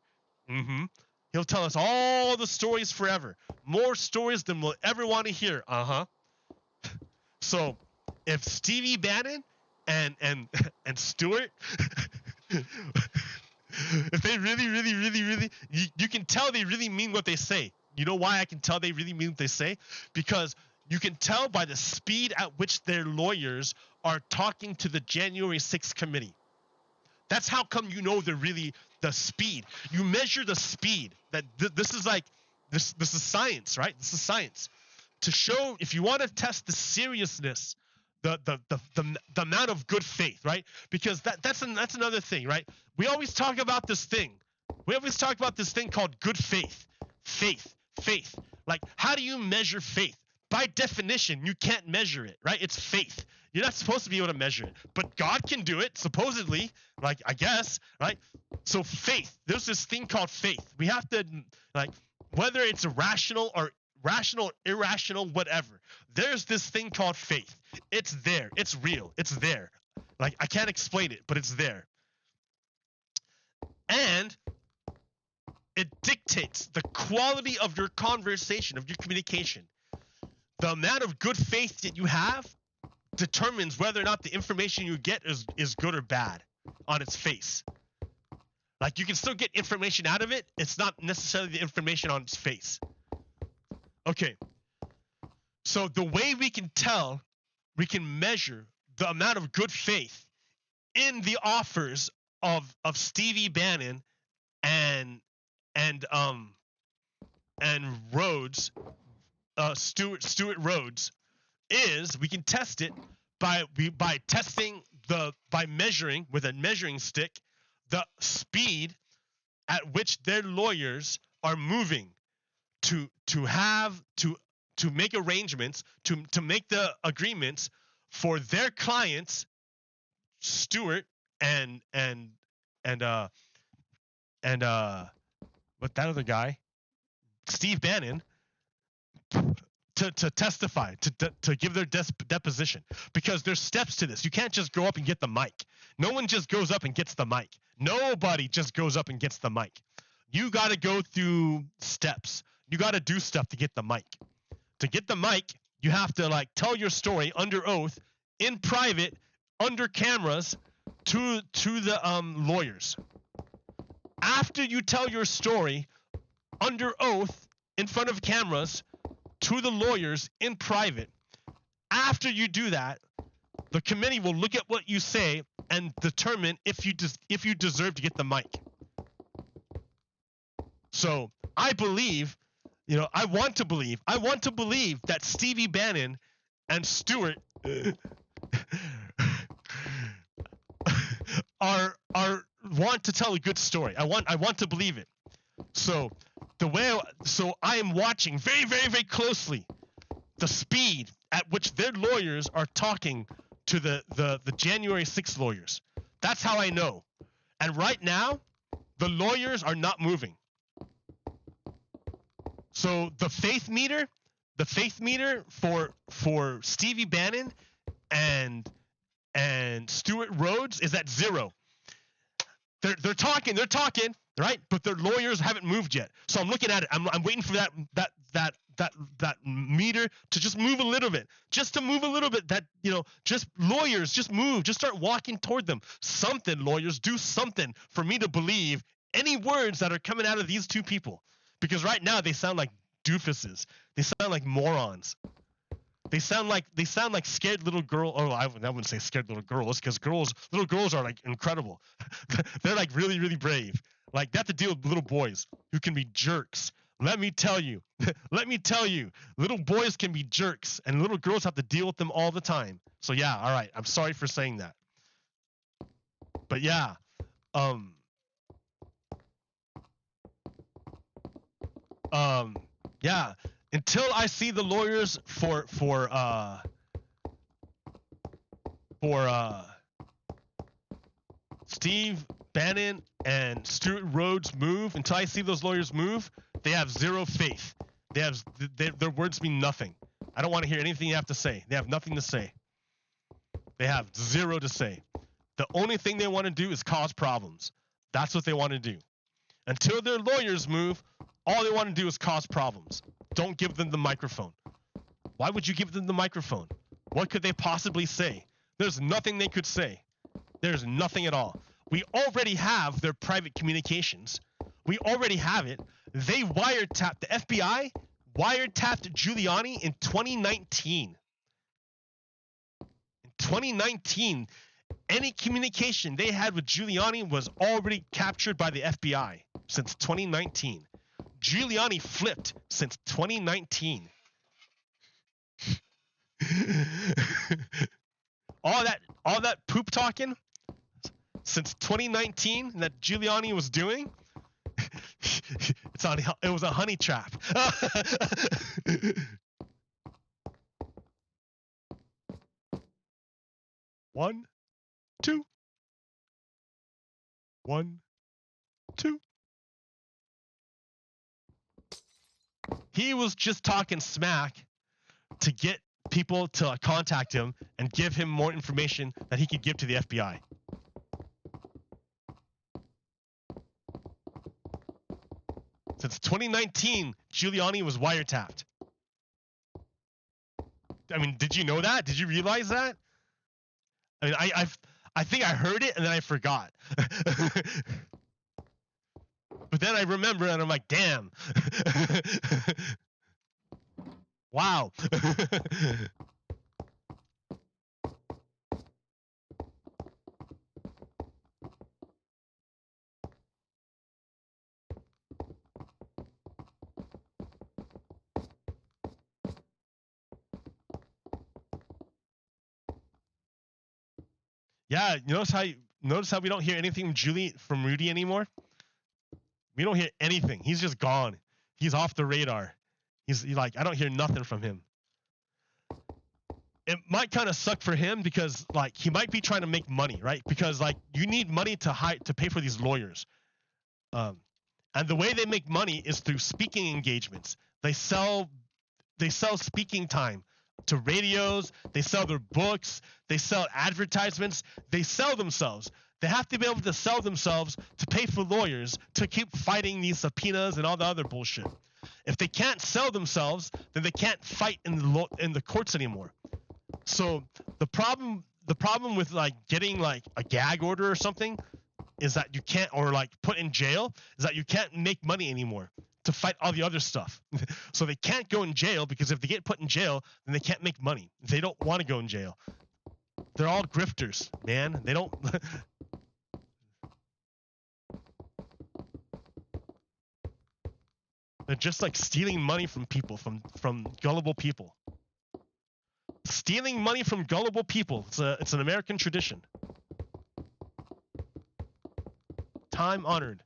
He'll tell us all the stories forever. More stories than we'll ever want to hear. So if Stevie Bannon and Stuart if they really you can tell they really mean what they say. You know why I can tell they really mean what they say? Because you can tell by the speed at which their lawyers are talking to the January 6th committee. That's how come you know they're really the speed. You measure the speed. That this is like this is science, right? This is science. To show if you want to test the seriousness, the amount of good faith, right? Because that's another thing, right? We always talk about this thing. We always talk about this thing called good faith. Faith. Like, how do you measure faith? By definition, you can't measure it, right? It's faith. You're not supposed to be able to measure it, but God can do it, supposedly, like, I guess, right? So faith, there's this thing called faith. We have to, like, whether it's rational, irrational, whatever, there's this thing called faith. It's there. It's real. It's there. Like, I can't explain it, but it's there. And it dictates the quality of your conversation, of your communication. The amount of good faith that you have determines whether or not the information you get is good or bad on its face. Like, you can still get information out of it. It's not necessarily the information on its face. Okay. So the way we can measure the amount of good faith in the offers of Stevie Bannon and Rhodes, Stuart Rhodes, is we can test it by measuring with a measuring stick the speed at which their lawyers are moving to make arrangements, to make the agreements for their clients, Stuart and what that other guy, Steve Bannon, to testify, to give their deposition, because there's steps to this. You can't just go up and get the mic. No one just goes up and gets the mic. Nobody just goes up and gets the mic. You got to go through steps. You got to do stuff to get the mic. To get the mic, you have to like tell your story under oath, in private, under cameras, to the lawyers. after you tell your story under oath in front of cameras to the lawyers in private, after you do that, the committee will look at what you say and determine if you deserve to get the mic. So I believe, I want to believe that Stevie Bannon and Stewart are want to tell a good story. I want to believe it. So I am watching very, very, very closely the speed at which their lawyers are talking to the January 6th lawyers. That's how I know. And right now, the lawyers are not moving. So the faith meter for Stevie Bannon and Stuart Rhodes is at 0. They're talking, right? But their lawyers haven't moved yet. So I'm looking at it. I'm waiting for that meter to just move a little bit. Just to move a little bit. That, just lawyers, just move. Just start walking toward them. Something, lawyers, do something for me to believe any words that are coming out of these two people. Because right now they sound like doofuses. They sound like morons. They sound like scared little girl. Oh, I wouldn't say scared little girls, because little girls are like incredible. They're like really, really brave. Like they have to deal with little boys who can be jerks. Let me tell you, little boys can be jerks, and little girls have to deal with them all the time. So yeah, all right. I'm sorry for saying that. But yeah, yeah. Until I see the lawyers for Steve Bannon and Stuart Rhodes move, until I see those lawyers move, they have zero faith. Their words mean nothing. I don't want to hear anything you have to say. They have nothing to say. They have zero to say. The only thing they want to do is cause problems. That's what they want to do. Until their lawyers move, all they want to do is cause problems. Don't give them the microphone. Why would you give them the microphone? What could they possibly say? There's nothing they could say. There's nothing at all. We already have their private communications. We already have it. They wiretapped, the FBI wiretapped Giuliani in 2019. In 2019, any communication they had with Giuliani was already captured by the FBI since 2019. Giuliani flipped since 2019. all that poop talking since 2019 that Giuliani was doing, it was a honey trap. One, two. 1, 2. He was just talking smack to get people to contact him and give him more information that he could give to the FBI. Since 2019, Giuliani was wiretapped. I mean, did you know that? Did you realize that? I mean, I think I heard it and then I forgot. But then I remember and I'm like, damn. Wow. Yeah, notice how we don't hear anything from Rudy anymore? We don't hear anything. He's just gone. He's off the radar. He's like, I don't hear nothing from him. It might kind of suck for him because like he might be trying to make money, right? Because like you need money to pay for these lawyers. And the way they make money is through speaking engagements. They sell speaking time to radios, they sell their books, they sell advertisements, they sell themselves. They have to be able to sell themselves to pay for lawyers to keep fighting these subpoenas and all the other bullshit. If they can't sell themselves, then they can't fight in the courts anymore. So the problem with like getting like a gag order or something is that you can't, or like put in jail, is that you can't make money anymore to fight all the other stuff. So they can't go in jail, because if they get put in jail, then they can't make money. They don't want to go in jail. They're all grifters, man. They don't. They're just like stealing money from people, from gullible people. Stealing money from gullible people. It's an American tradition. Time honored.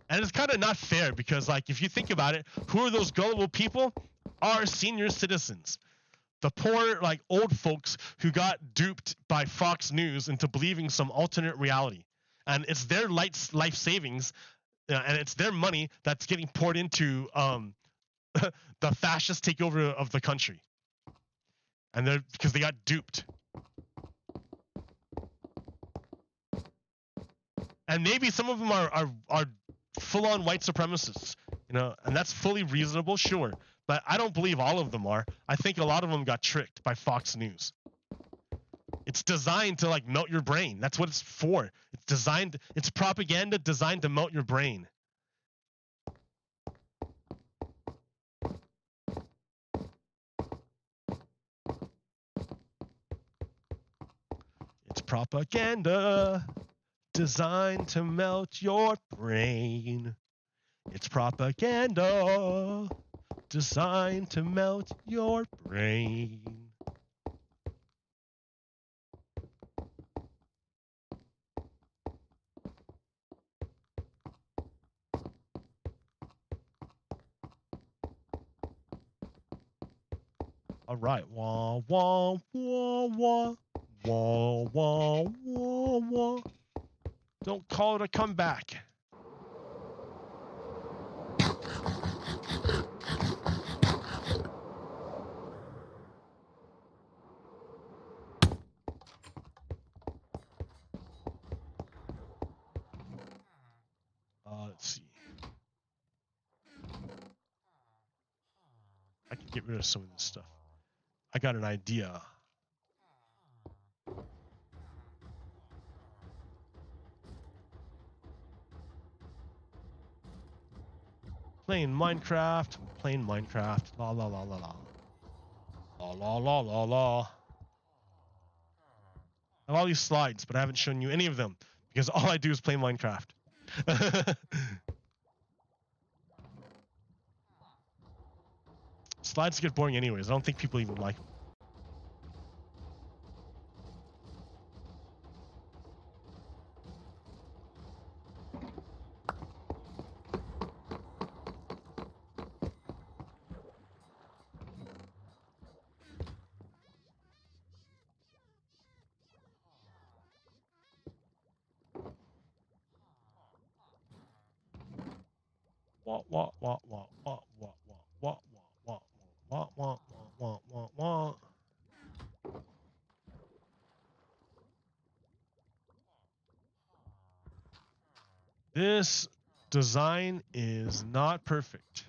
And it's kind of not fair, because like if you think about it, who are those gullible people? Our senior citizens. The poor, like old folks who got duped by Fox News into believing some alternate reality. And it's their life savings, and it's their money that's getting poured into the fascist takeover of the country. And they're, because they got duped. And maybe some of them are full-on white supremacists, you know, and that's fully reasonable, sure. But I don't believe all of them are. I think a lot of them got tricked by Fox News. It's designed to like melt your brain. That's what it's for. It's designed, it's propaganda designed to melt your brain. It's propaganda designed to melt your brain. It's propaganda designed to melt your brain. All right, wah wah wah wah wah wah wah wah. Don't call it a comeback. Let's see. I can get rid of some of this stuff. I got an idea. Playing Minecraft, la la la la la. La la la la la. I have all these slides, but I haven't shown you any of them, because all I do is play Minecraft. Slides get boring anyways. I don't think people even like them. Wah wah wah wah wah wah wah wah wah wah wah wah wah. This design is not perfect.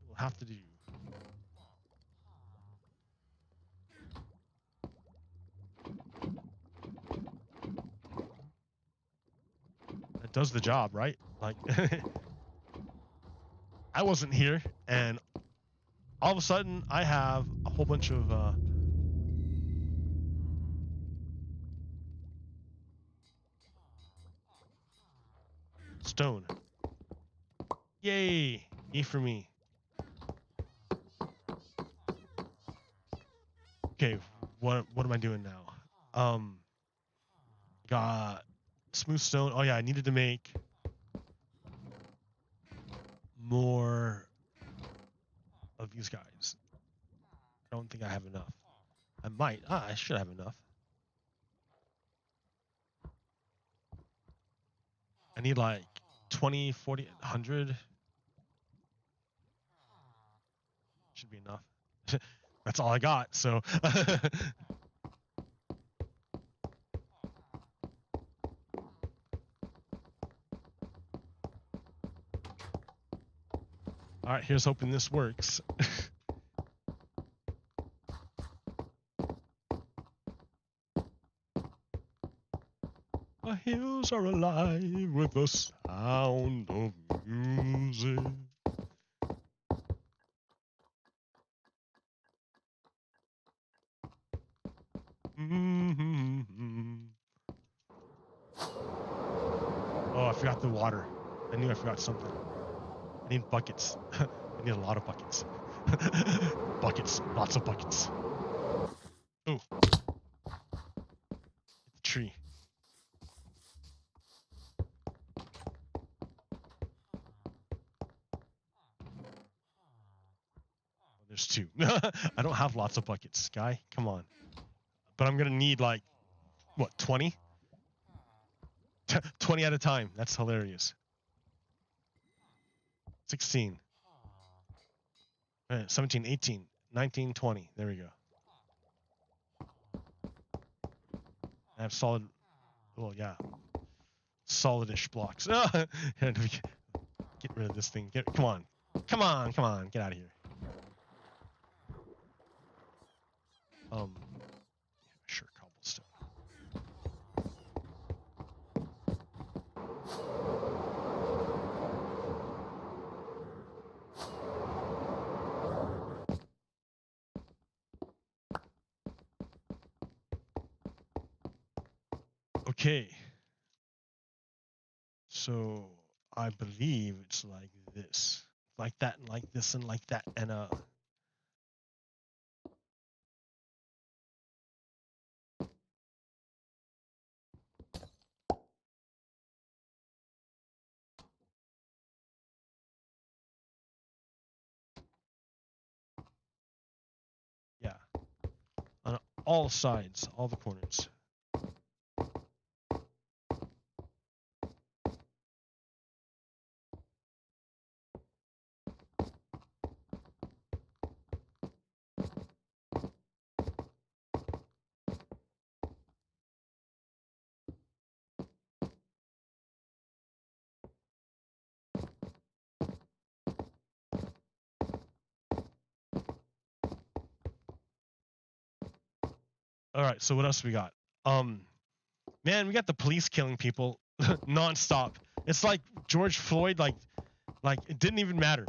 We'll have to do. It does the job, right? Like, I wasn't here, and all of a sudden I have a whole bunch of stone. Yay! E for me. Okay, what am I doing now? Got smooth stone. Oh yeah, I needed to make more of these guys. I don't think I have enough. I might. I should have enough. I need like 20, 40, 100. Should be enough. That's all I got, so. All right, here's hoping this works. hills are alive with the sound of music. Mm-hmm. Oh, I forgot the water. I knew I forgot something. I need buckets. I need a lot of buckets. Buckets. Lots of buckets. Oh. It's a tree. Oh, there's two. I don't have lots of buckets, guy. Come on. But I'm gonna need like, what, 20? 20 at a time. That's hilarious. 16. 17, 18, 19, 20. There we go. I have solid, well, yeah, solidish blocks. Get rid of this thing. Come on. Come on, come on. Get out of here. Sure, cobblestone. Okay. So I believe it's like this. Like that, and like this, and like that, and yeah. On all sides, all the corners. All right, so what else we got? Man, we got the police killing people nonstop. It's like George Floyd, like it didn't even matter.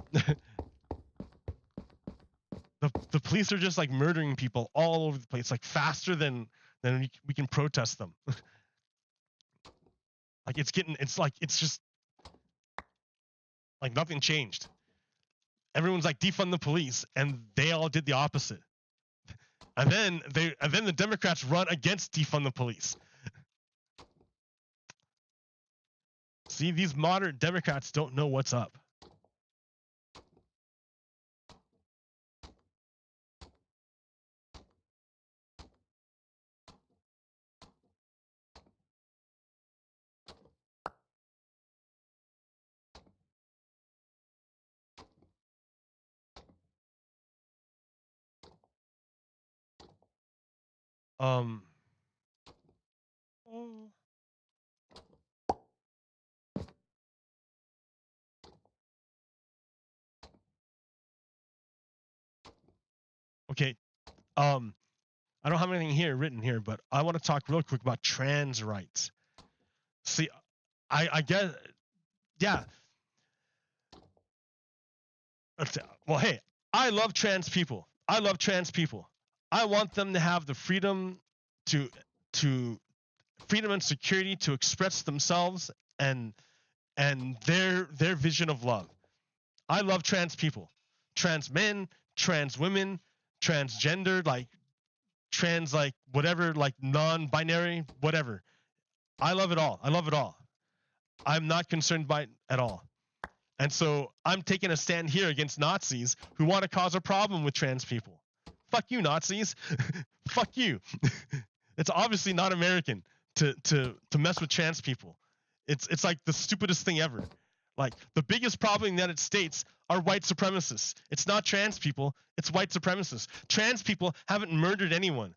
the police are just like murdering people all over the place, like faster than we can protest them. Like it's just like nothing changed. Everyone's like defund the police, and they all did the opposite. And then the Democrats run against defund the police. See, these moderate Democrats don't know what's up. Oh. Okay. I don't have anything written here, but I want to talk real quick about trans rights. See, I guess, yeah. Well, hey, I love trans people. I love trans people. I want them to have the freedom to freedom and security to express themselves and their vision of love. I love trans people, trans men, trans women, transgender, like trans, like whatever, like non-binary, whatever. I love it all. I love it all. I'm not concerned by it at all. And so I'm taking a stand here against Nazis who want to cause a problem with trans people. Fuck you, Nazis. Fuck you. It's obviously not American to mess with trans people. It's like the stupidest thing ever. Like the biggest problem in the United States are white supremacists. It's not trans people, it's white supremacists. Trans people haven't murdered anyone.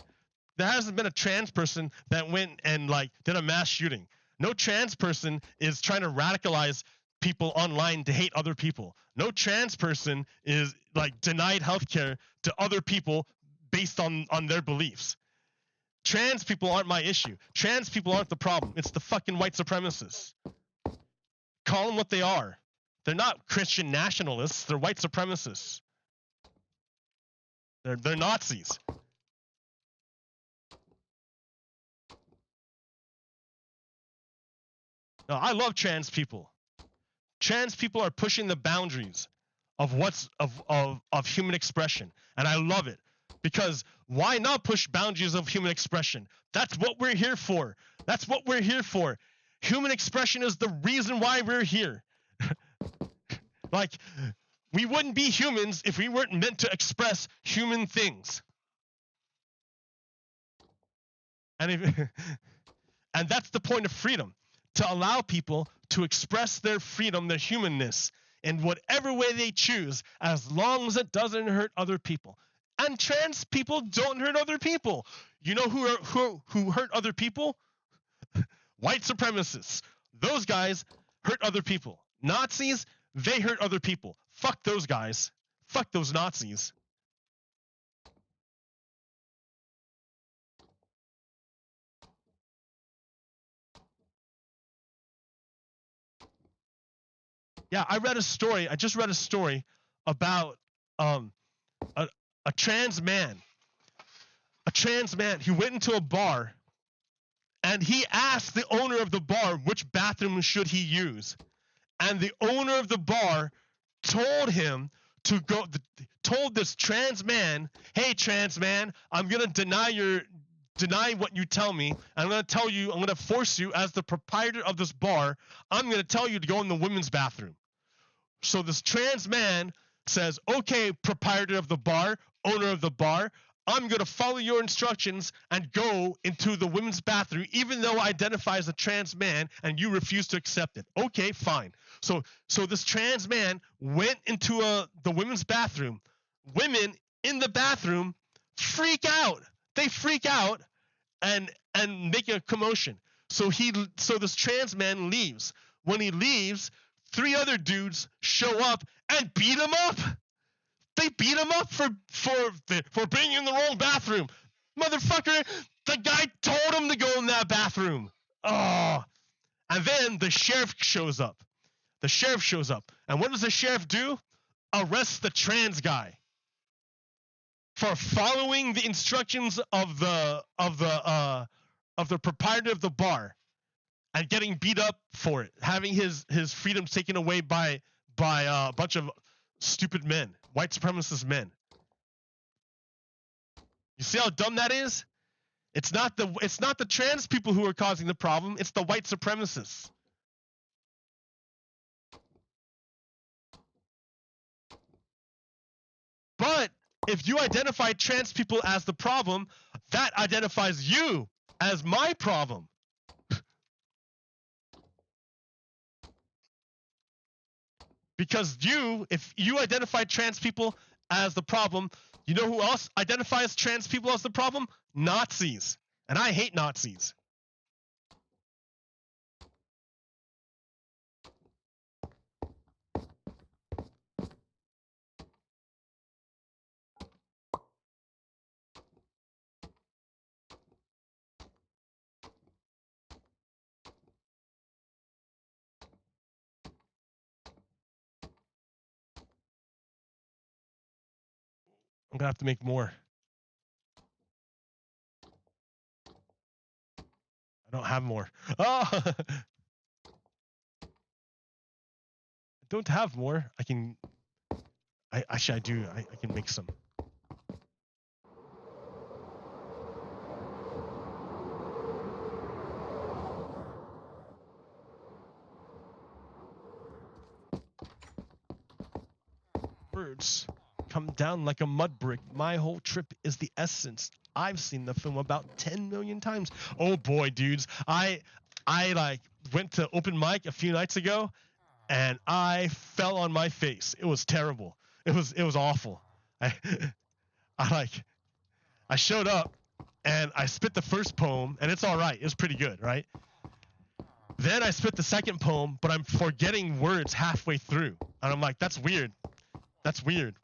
There hasn't been a trans person that went and like did a mass shooting. No trans person is trying to radicalize people online to hate other people. No trans person is like denied healthcare to other people based on their beliefs. Trans people aren't my issue. Trans people aren't the problem. It's the fucking white supremacists. Call them what they are. They're not Christian nationalists. They're white supremacists. They're Nazis. No, I love trans people. Trans people are pushing the boundaries of what's of human expression, and I love it. Because why not push boundaries of human expression? That's what we're here for. That's what we're here for. Human expression is the reason why we're here. Like, we wouldn't be humans if we weren't meant to express human things. And and that's the point of freedom, to allow people to express their freedom, their humanness, in whatever way they choose, as long as it doesn't hurt other people. And trans people don't hurt other people. You know who hurt other people? White supremacists. Those guys hurt other people. Nazis, they hurt other people. Fuck those guys. Fuck those Nazis. Yeah, I just read a story about a trans man. A trans man who went into a bar and he asked the owner of the bar which bathroom should he use. And the owner of the bar told him to go, told this trans man, hey, trans man, I'm going to deny what you tell me. I'm going to force you as the proprietor of this bar. I'm going to tell you to go in the women's bathroom. So this trans man says, okay, proprietor of the bar, owner of the bar, I'm going to follow your instructions and go into the women's bathroom, even though I identify as a trans man and you refuse to accept it. Okay, fine. So this trans man went into the women's bathroom. Women in the bathroom freak out. They freak out and make a commotion. So this trans man leaves. When he leaves, 3 other dudes show up and beat him up. They beat him up for being in the wrong bathroom. Motherfucker, the guy told him to go in that bathroom. Oh. And then the sheriff shows up. And what does the sheriff do? Arrest the trans guy for following the instructions of the proprietor of the bar and getting beat up for it, having his freedoms taken away by a bunch of stupid men, white supremacist men. You see how dumb that is? It's not the trans people who are causing the problem, it's the white supremacists. But if you identify trans people as the problem, that identifies you as my problem. Because if you identify trans people as the problem, you know who else identifies trans people as the problem? Nazis. And I hate Nazis. I'm gonna have to make more. I don't have more. Oh! I don't have more. I can. Actually, I do. I can make some. Words come down like a mud brick. My whole trip is the essence. I've seen the film about 10 million times. Oh boy, dudes. I like went to open mic a few nights ago and I fell on my face. It was terrible. It was awful. I showed up and I spit the first poem and it's all right. It was pretty good, right? Then I spit the second poem, but I'm forgetting words halfway through. And I'm like, that's weird. That's weird.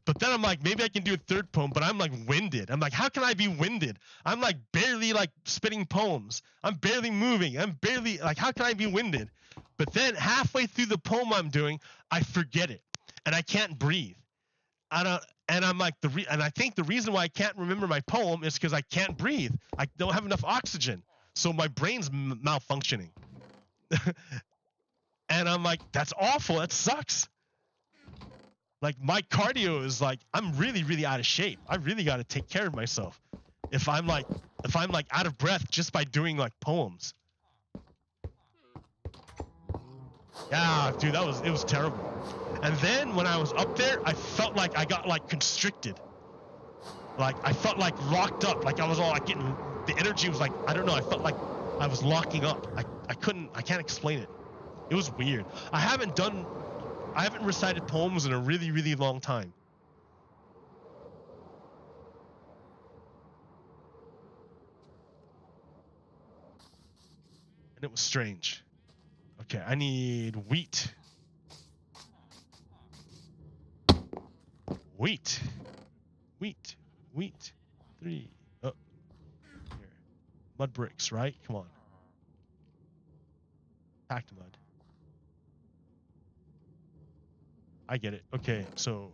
But then I'm like, maybe I can do a third poem, but I'm like winded. I'm like, how can I be winded? I'm like barely like spitting poems. I'm barely moving. I'm barely like, how can I be winded? But then halfway through the poem I'm doing, I forget it and I can't breathe. And I'm like and I think the reason why I can't remember my poem is because I can't breathe. I don't have enough oxygen, so my brain's malfunctioning. And I'm like, that's awful. That sucks. Like my cardio is like, I'm really, really out of shape. I really got to take care of myself. If I'm like out of breath just by doing like poems. Yeah, dude, it was terrible. And then when I was up there, I felt like I got like constricted. Like I felt like locked up. Like I was all like getting, the energy was like, I don't know. I felt like I was locking up. I can't explain it. It was weird. I haven't recited poems in a really, really long time. And it was strange. Okay, I need wheat. Wheat. Wheat. Wheat. 3. Oh, here. Mud bricks, right? Come on. Packed mud. I get it. Okay, so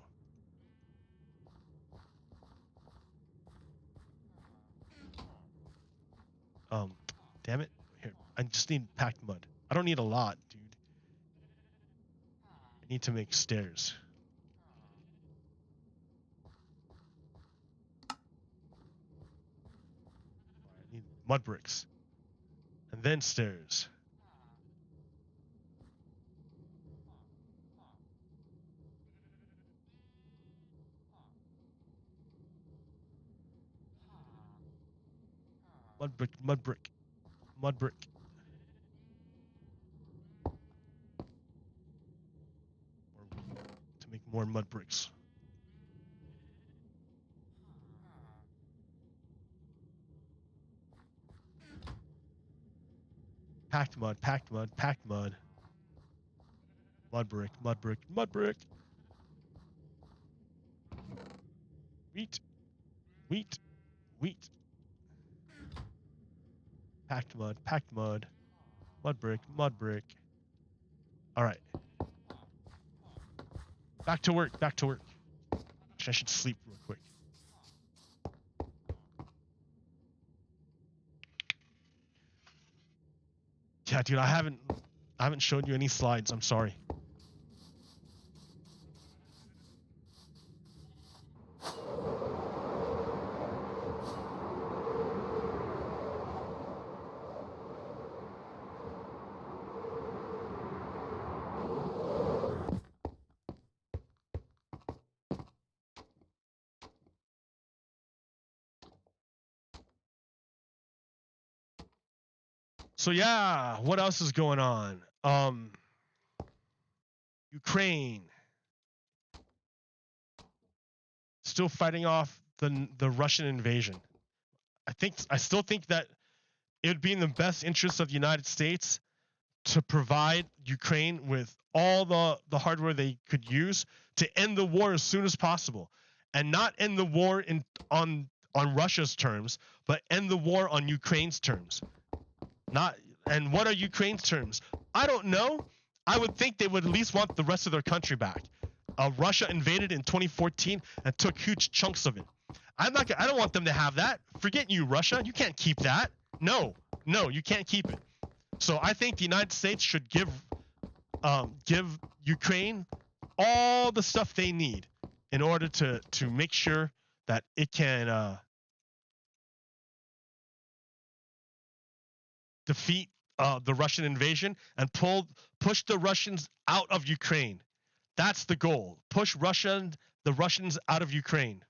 damn it. Here, I just need packed mud. I don't need a lot, dude. I need to make stairs. I need mud bricks. And then stairs. Mud brick, mud brick, mud brick. To make more mud bricks. Packed mud, packed mud, packed mud. Mud brick, mud brick, mud brick. Wheat, wheat, wheat. Packed mud, packed mud. Mud brick, mud brick. All right. Back to work, back to work. I should sleep real quick. Yeah, dude, I haven't shown you any slides. I'm sorry. So yeah, what else is going on? Ukraine still fighting off the Russian invasion. I still think that it would be in the best interest of the United States to provide Ukraine with all the hardware they could use to end the war as soon as possible, and not end the war on Russia's terms, but end the war on Ukraine's terms. And what are Ukraine's terms? I don't know. I would think they would at least want the rest of their country back. Russia invaded in 2014 and took huge chunks of it. I don't want them to have that. Forget you, Russia. You can't keep that. No, you can't keep it. So I think the United States should give Ukraine all the stuff they need in order to make sure that it can defeat the Russian invasion and push the Russians out of Ukraine. That's the goal. Push the Russians out of Ukraine.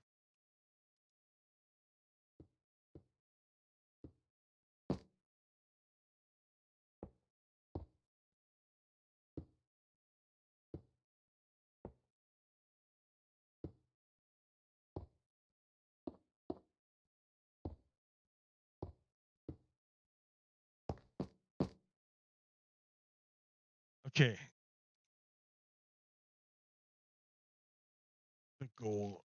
Okay. The goal.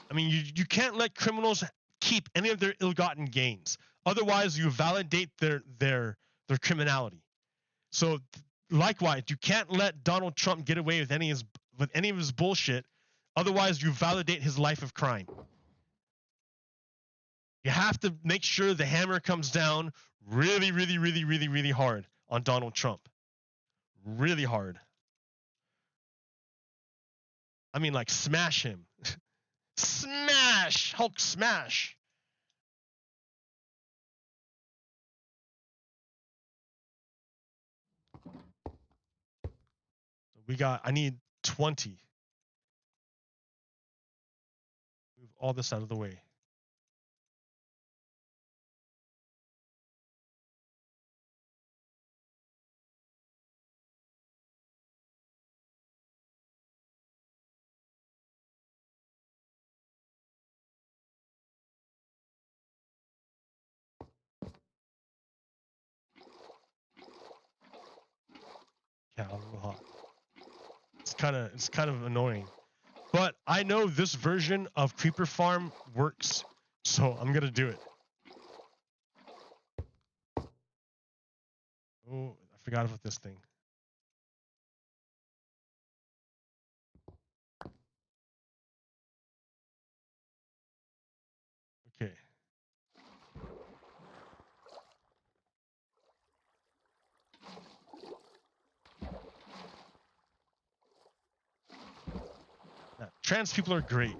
I mean, you can't let criminals keep any of their ill-gotten gains. Otherwise, you validate their criminality. So, likewise, you can't let Donald Trump get away with any of his bullshit. Otherwise, you validate his life of crime. You have to make sure the hammer comes down really, really, really, really, really hard on Donald Trump. Really hard. I mean, like, smash him. Smash! Hulk smash! I need 20. Move all this out of the way. Yeah, a little hot. It's kind of annoying. But I know this version of Creeper Farm works, so I'm gonna do it. Oh, I forgot about this thing. Okay. Now, trans people are great.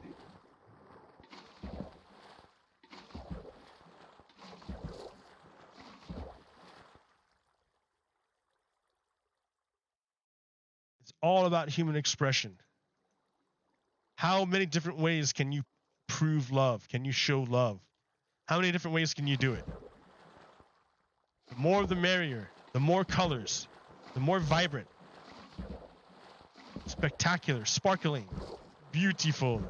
It's all about human expression. How many different ways can you prove love? Can you show love? How many different ways can you do it? The more the merrier. The more colors. The more vibrant. Spectacular. Sparkling. Beautiful.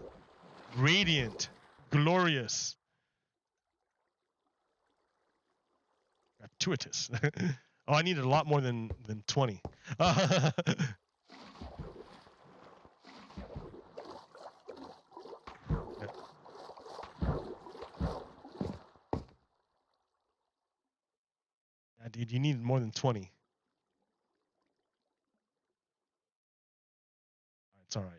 Radiant. Glorious. Gratuitous. Oh, I needed a lot more than 20. Yeah, dude, you need more than 20. It's all right.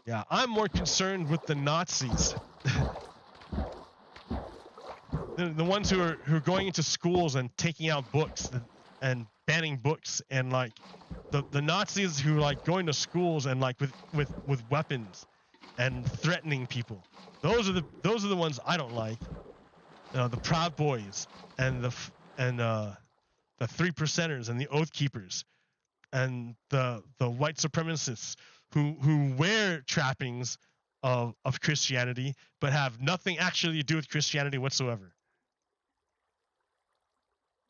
Yeah, I'm more concerned with the Nazis. the ones who are going into schools and taking out books and banning books, and like the Nazis who like going to schools and like with weapons and threatening people. Those are the ones I don't like. The Proud Boys and the 3%ers and the Oath Keepers and the white supremacists who wear trappings of Christianity but have nothing actually to do with Christianity whatsoever.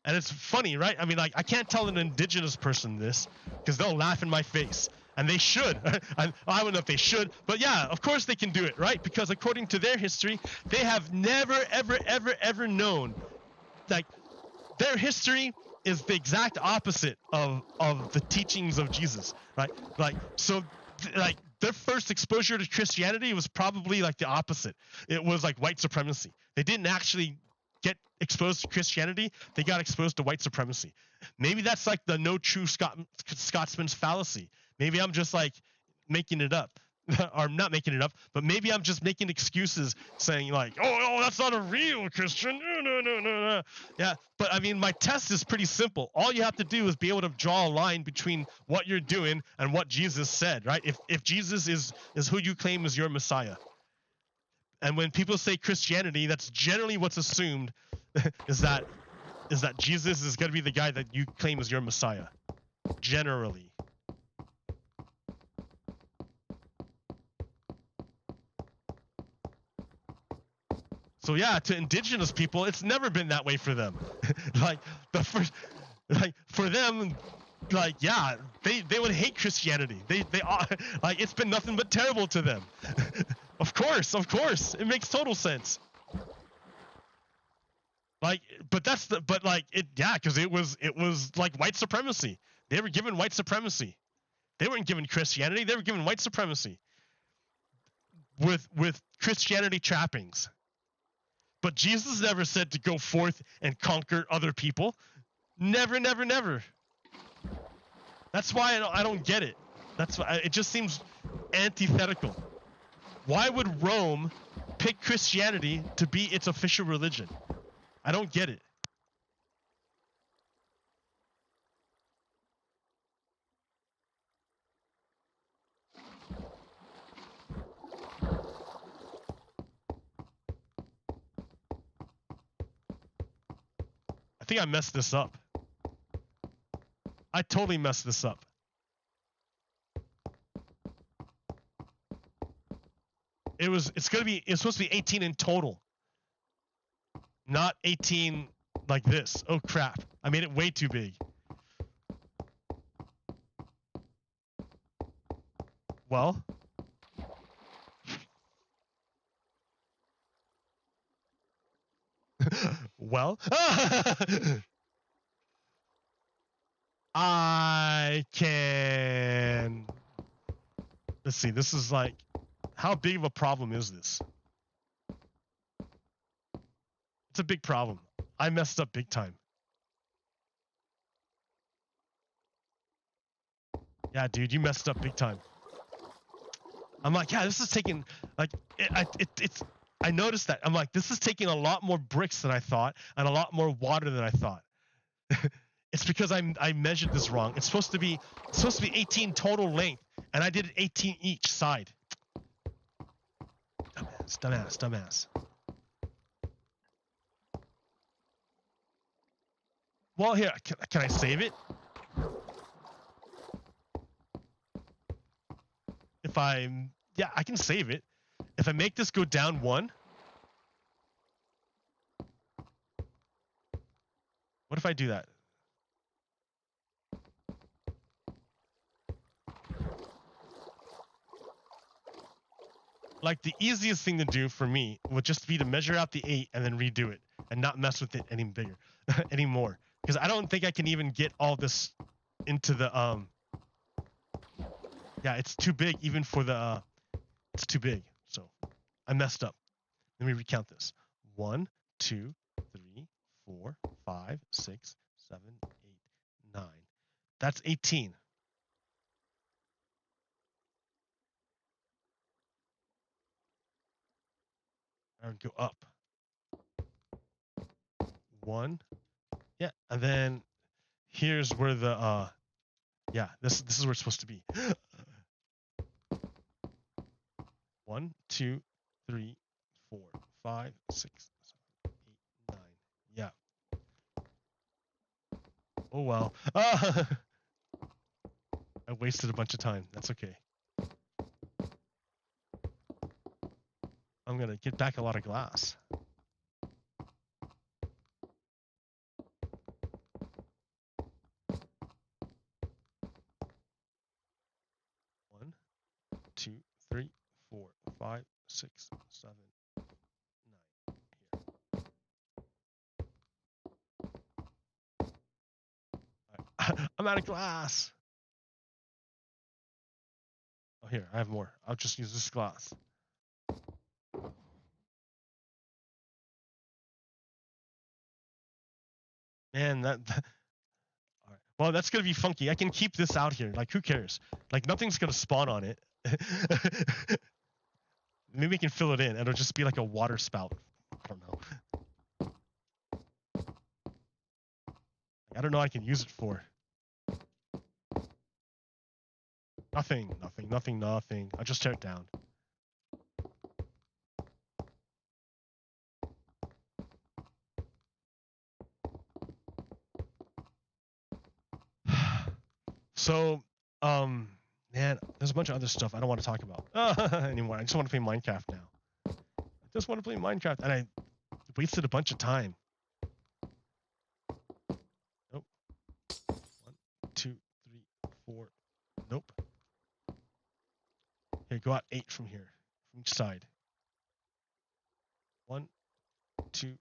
And it's funny, right? I mean, like, I can't tell an indigenous person this because they'll laugh in my face. And they should. I don't know if they should, but yeah, of course they can do it, right? Because according to their history, they have never, ever, ever, ever known. Like, their history is the exact opposite of the teachings of Jesus, right? Like, so, like, their first exposure to Christianity was probably like the opposite. It was like white supremacy. They didn't actually get exposed to Christianity. They got exposed to white supremacy. Maybe that's like the no true Scotsman's fallacy. Maybe I'm just like making it up. Or not making it up, but maybe I'm just making excuses saying like, oh, that's not a real Christian. No. Yeah, but I mean, my test is pretty simple. All you have to do is be able to draw a line between what you're doing and what Jesus said, right? If Jesus is who you claim is your Messiah. And when people say Christianity, that's generally what's assumed is that Jesus is going to be the guy that you claim is your Messiah. Generally. So yeah, to indigenous people, it's never been that way for them. Like for them, like, yeah, they would hate Christianity. They like, it's been nothing but terrible to them. Of course, it makes total sense. Like, but like it, yeah, because it was like white supremacy. They were given white supremacy. They weren't given Christianity. They were given white supremacy with Christianity trappings. But Jesus never said to go forth and conquer other people. Never, never, never. That's why I don't get it. That's why it just seems antithetical. Why would Rome pick Christianity to be its official religion? I don't get it. I think I messed this up. I totally messed this up. It's supposed to be 18 in total. Not 18 like this. Oh crap. I made it way too big. Well. Well. I can. Let's see. This is like, how big of a problem is this? It's a big problem. I messed up big time. Yeah, dude, you messed up big time. I'm like, yeah, this is taking, like, I noticed that. I'm like, this is taking a lot more bricks than I thought and a lot more water than I thought. It's because I measured this wrong. It's supposed to be 18 total length, and I did it 18 each side. Dumbass. Well, here, can I save it? Yeah, I can save it. If I make this go down 1. What if I do that? Like, the easiest thing to do for me would just be to measure out the 8 and then redo it and not mess with it any bigger anymore. Because I don't think I can even get all this into the yeah, it's too big even for the it's too big. So I messed up. Let me recount this. 1, 2, 3, 4, 5, 6, 7, 8, 9. That's 18. I would go up. 1. Yeah, and then here's where the yeah, this is where it's supposed to be. 1, 2, 3, 4, 5, 6, 7, 8, 9. Yeah. Oh well. I wasted a bunch of time. That's okay. I'm gonna get back a lot of glass. One, 2, 3, 4, 5, 6, 7, 9. Here. Right. I'm out of glass. Oh, here, I have more. I'll just use this glass. Man, that all right. Well, that's gonna be funky. I can keep this out here. Like, who cares? Like, nothing's gonna spawn on it. Maybe we can fill it in. It'll just be like a water spout. I don't know. I don't know what I can use it for. Nothing. I'll just tear it down. So, man, there's a bunch of other stuff I don't want to talk about anymore. I just want to play Minecraft now. I just want to play Minecraft, and I wasted a bunch of time. Nope. 1, 2, Okay, go out 8 from here, from each side. 1, 2,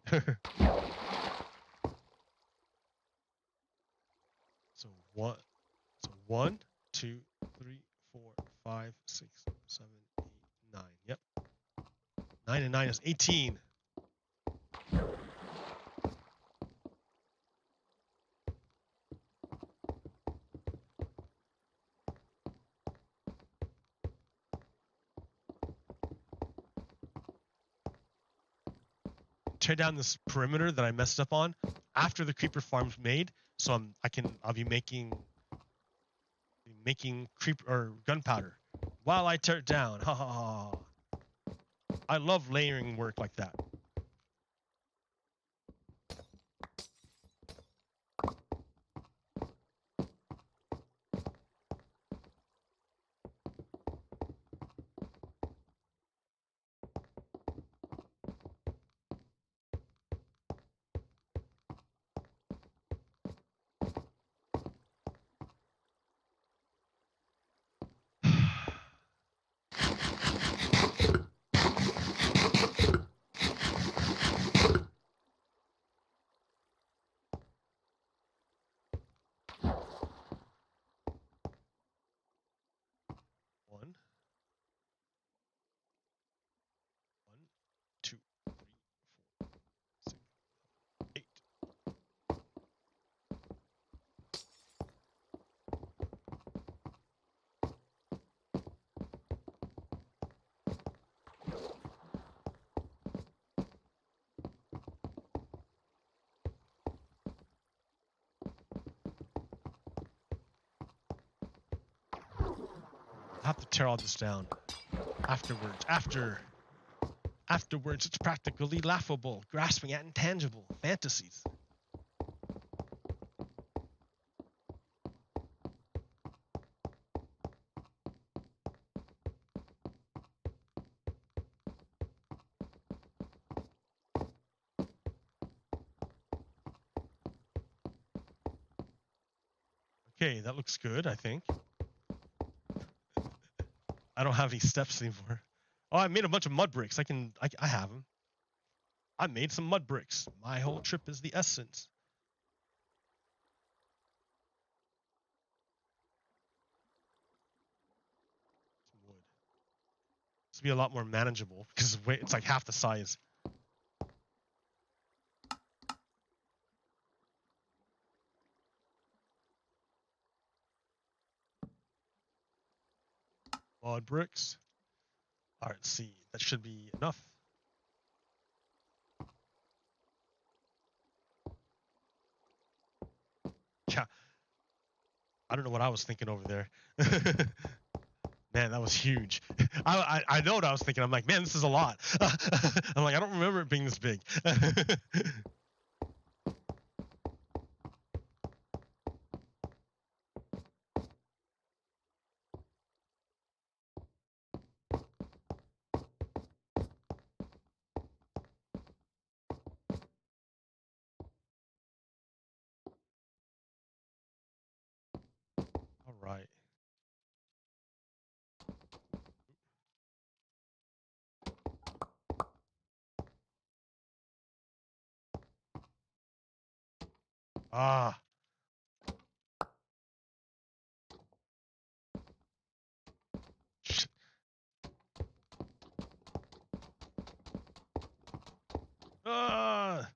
3. So 1, 2, 3, 4, 5, 6, 7, 8, 9. Yep. 9 and 9 is 18. Tear down this perimeter that I messed up on after the creeper farm's made, so I'll be making creeper or gunpowder while I tear it down. Ha ha ha. I love layering work like that. One, 2, 3, 4, 6, 8. I have to tear all this down afterwards. Afterwards, it's practically laughable, grasping at intangible fantasies. Okay, that looks good, I think. I don't have any steps anymore. Oh, I made a bunch of mud bricks. I have them. I made some mud bricks. My whole trip is the essence. Some wood. This will be a lot more manageable because it's like half the size. Mud bricks. All right, let's see. That should be enough. Yeah. I don't know what I was thinking over there. Man, that was huge. I know what I was thinking. I'm like, man, this is a lot. I'm like, I don't remember it being this big. All right. Ah. Shit. Ah.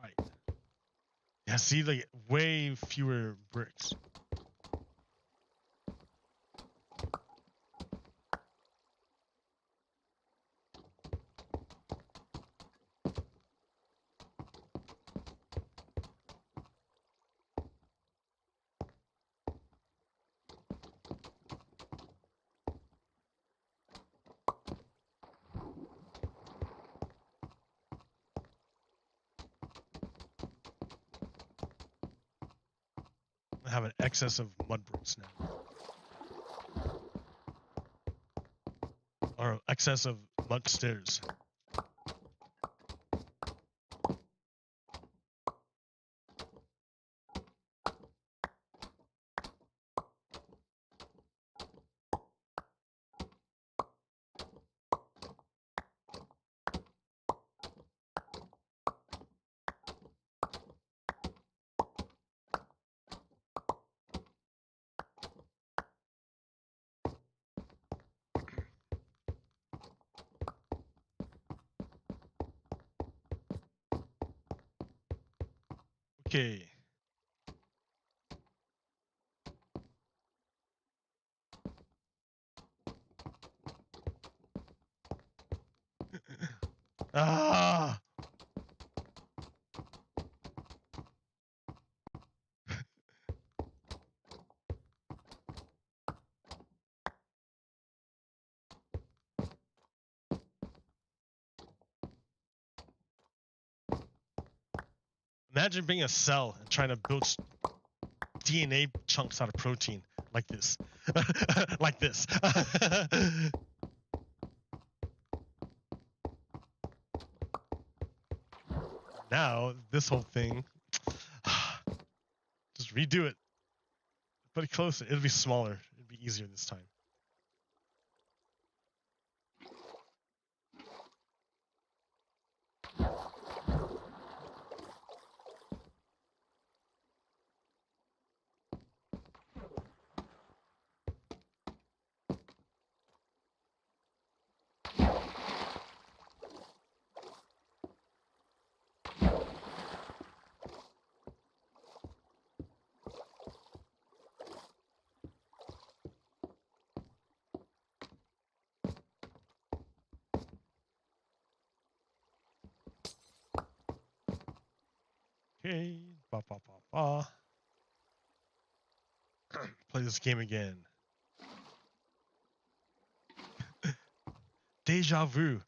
Right. Yeah, see, like way fewer bricks. I have an excess of mud bricks now. or excess of much stairs. Okay. Ah! Imagine being a cell and trying to build DNA chunks out of protein like this. Like this. Now, this whole thing, just redo it. Put it closer. It'll be smaller. It'll be easier this time. Okay. Ba, ba, ba, ba. Play this game again. Deja vu.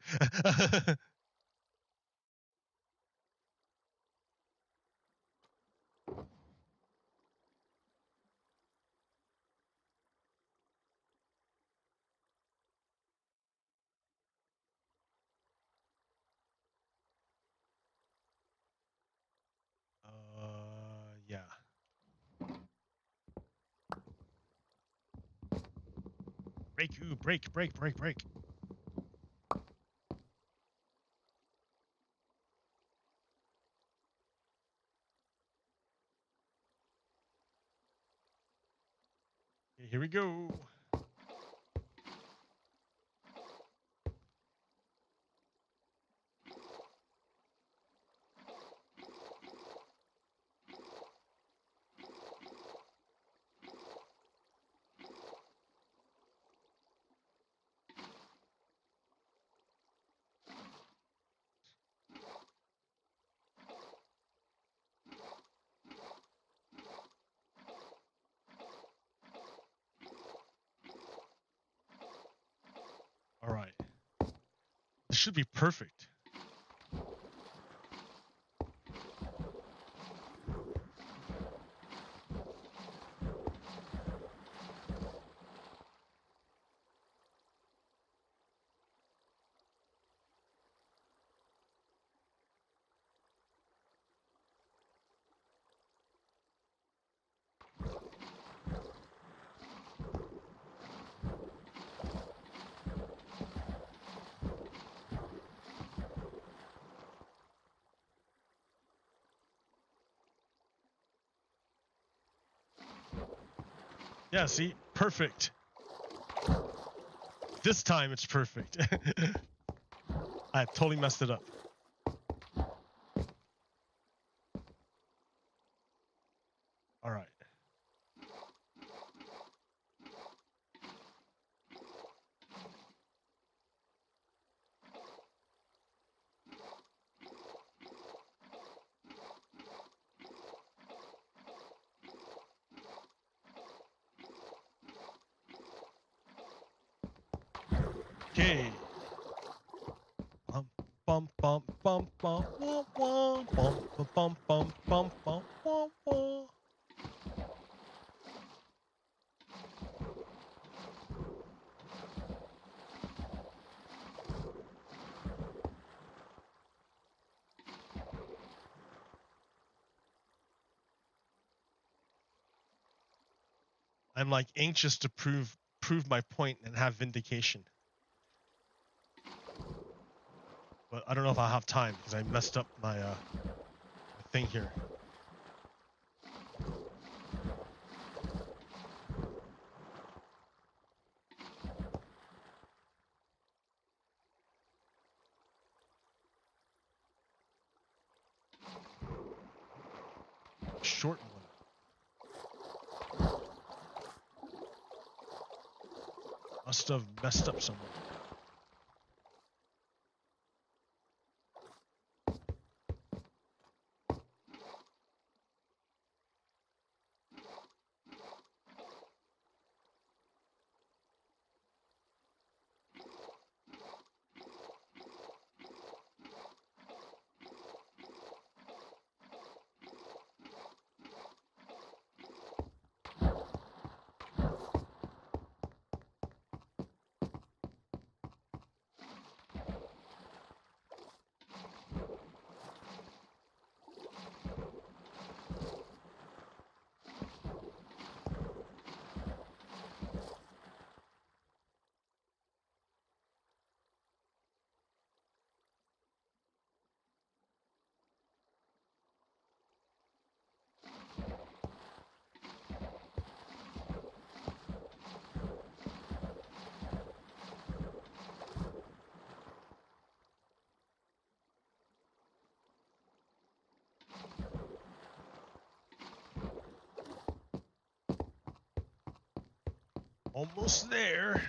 Yeah. Break you, break, break, break, break. Okay, here we go. All right. This should be perfect. Yeah, see? Perfect. This time it's perfect. I totally messed it up. All right. Okay. Bum bum bum bum bum bum bum bum bum bum bum bum bum. I'm like anxious to prove my point and have vindication. But I don't know if I'll have time because I messed up my thing here. Short one. Must have messed up somewhere. Almost there.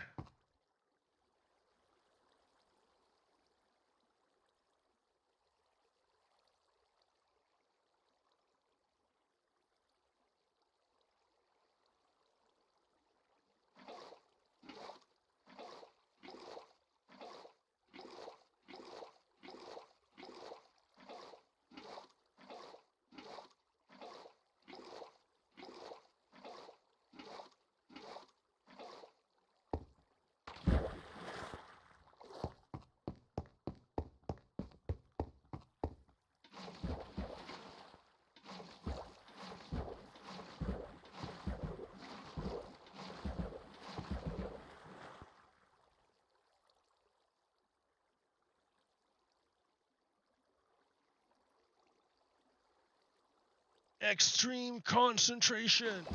Extreme concentration.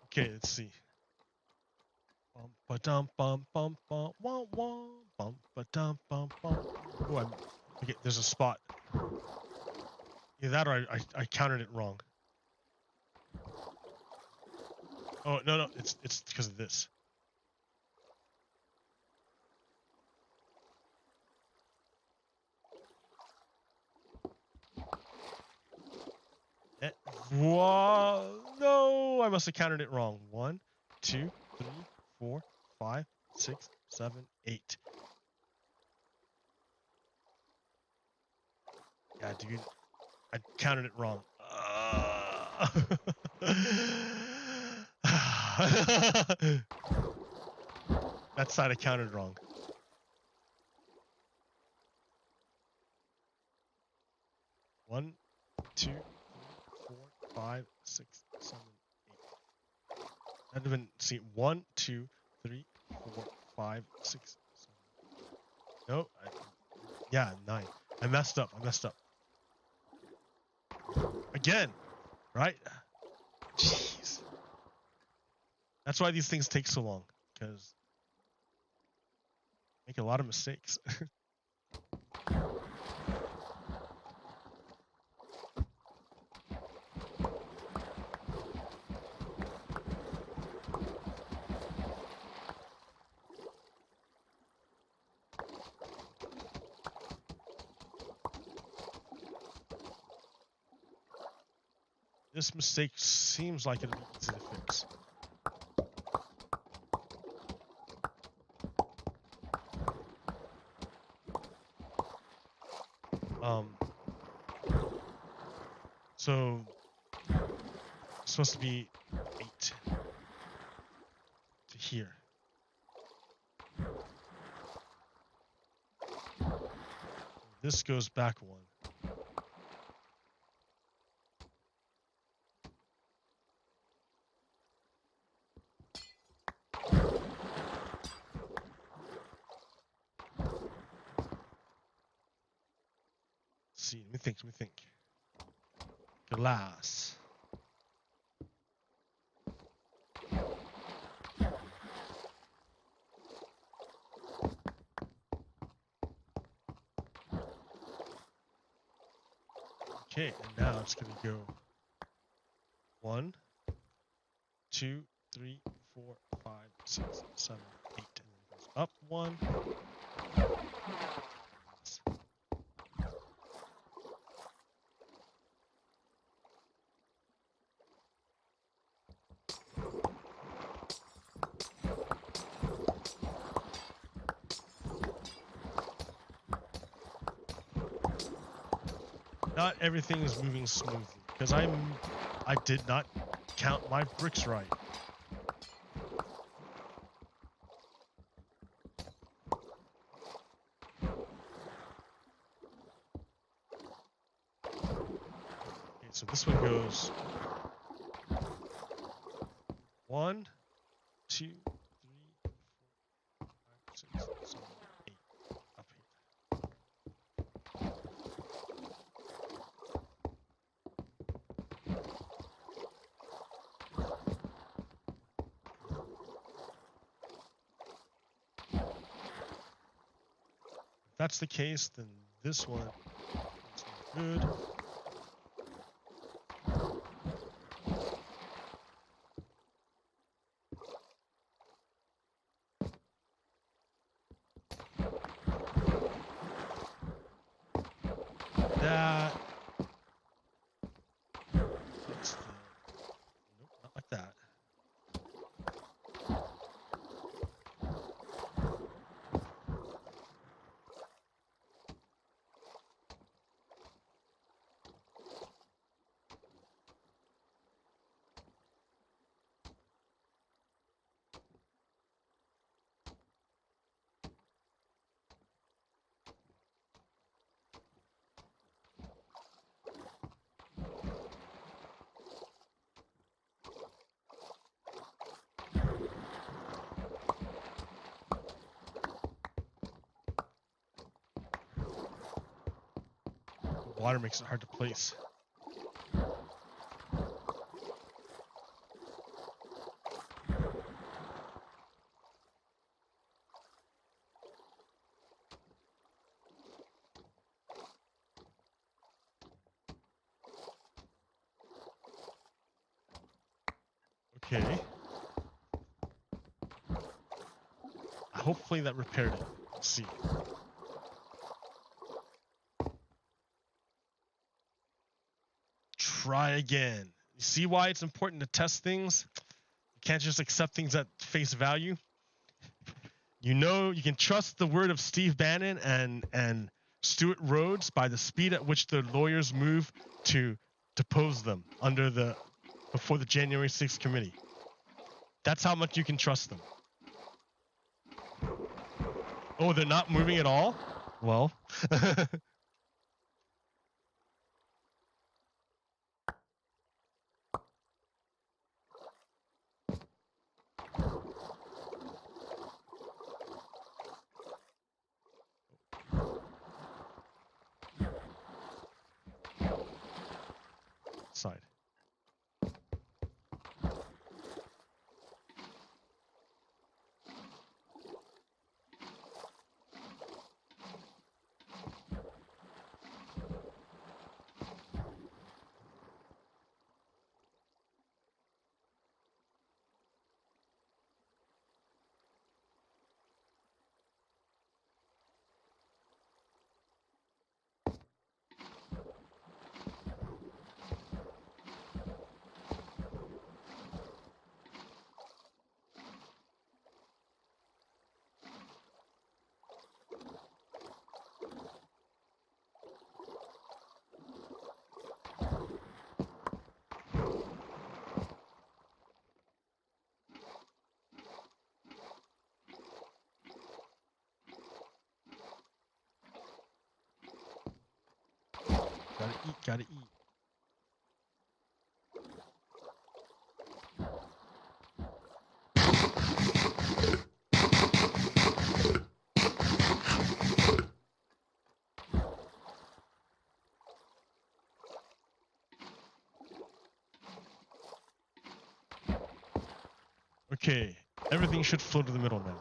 Okay, let's see. Bum ba dum bum bum bum wah wah bum ba dum bum bum. Oh, okay. There's a spot. Either that or I counted it wrong. Oh no, it's because of this. Whoa, no, I must have counted it wrong. 1, 2, 3, 4, 5, 6, 7, 8. Yeah, dude, I counted it wrong. That side I counted wrong. One, 2, 3, 4, 5, 6, 7, 8. That'd have been, see, 1, 2, 3, 4, 5, 6, 7. No, yeah, 9. I messed up. Again, right? Jeez. That's why these things take so long, because make a lot of mistakes. This mistake seems like it'll be easy to fix. So it's supposed to be 8 to here. This goes back 1. Let's see, let me think. Glass. Okay, and now it's gonna go 1, 2, 3, 4, 5, 6, 7, 8, and then it goes up 1. Not everything is moving smoothly because I did not count my bricks right. Okay, so this one goes 1, 2, 3, 4, 5, 6, 7, 8 up here. If that's the case, then this one is good. That's the, nope, not like that. Water makes it hard to place. Okay. Hopefully that repaired it. Let's see. Try again. You see why it's important to test things? You can't just accept things at face value. You know, you can trust the word of Steve Bannon and Stuart Rhodes by the speed at which the lawyers move to depose them before the January 6th committee. That's how much you can trust them. Oh, they're not moving at all? Well. Side. Gotta eat, gotta eat. Okay, everything should flow to the middle now.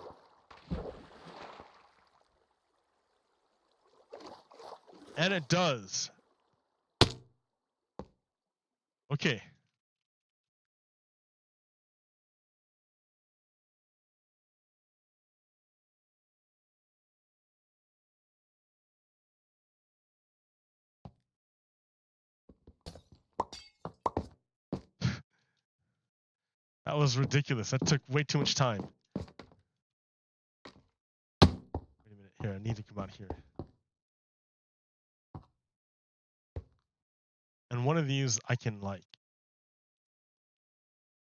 And it does. Okay. That was ridiculous. That took way too much time. Wait a minute. Here, I need to come out here. And one of these I can like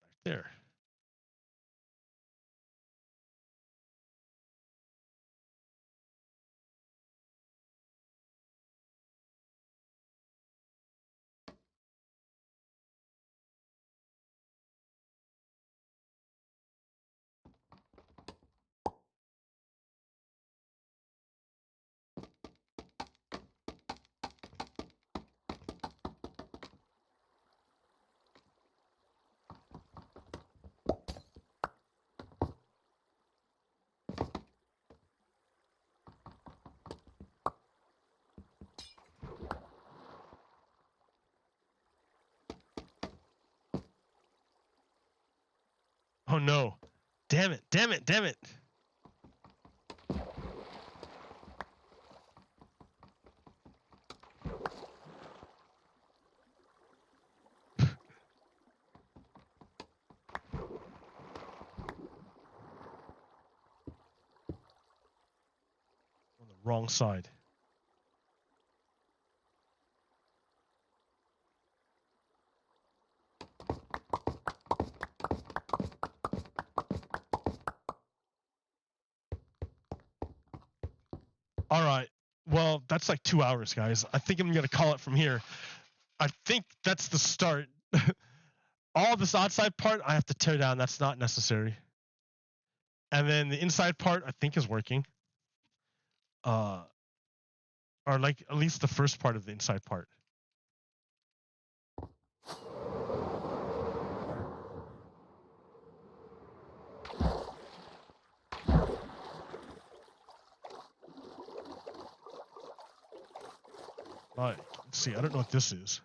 right there. Oh no. Damn it, damn it, damn it. On the wrong side. All right. Well, that's like 2 hours, guys. I think I'm going to call it from here. I think that's the start. All this outside part, I have to tear down. That's not necessary. And then the inside part, I think, is working. Or like at least the first part of the inside part. Right. Let's see. I don't know what this is.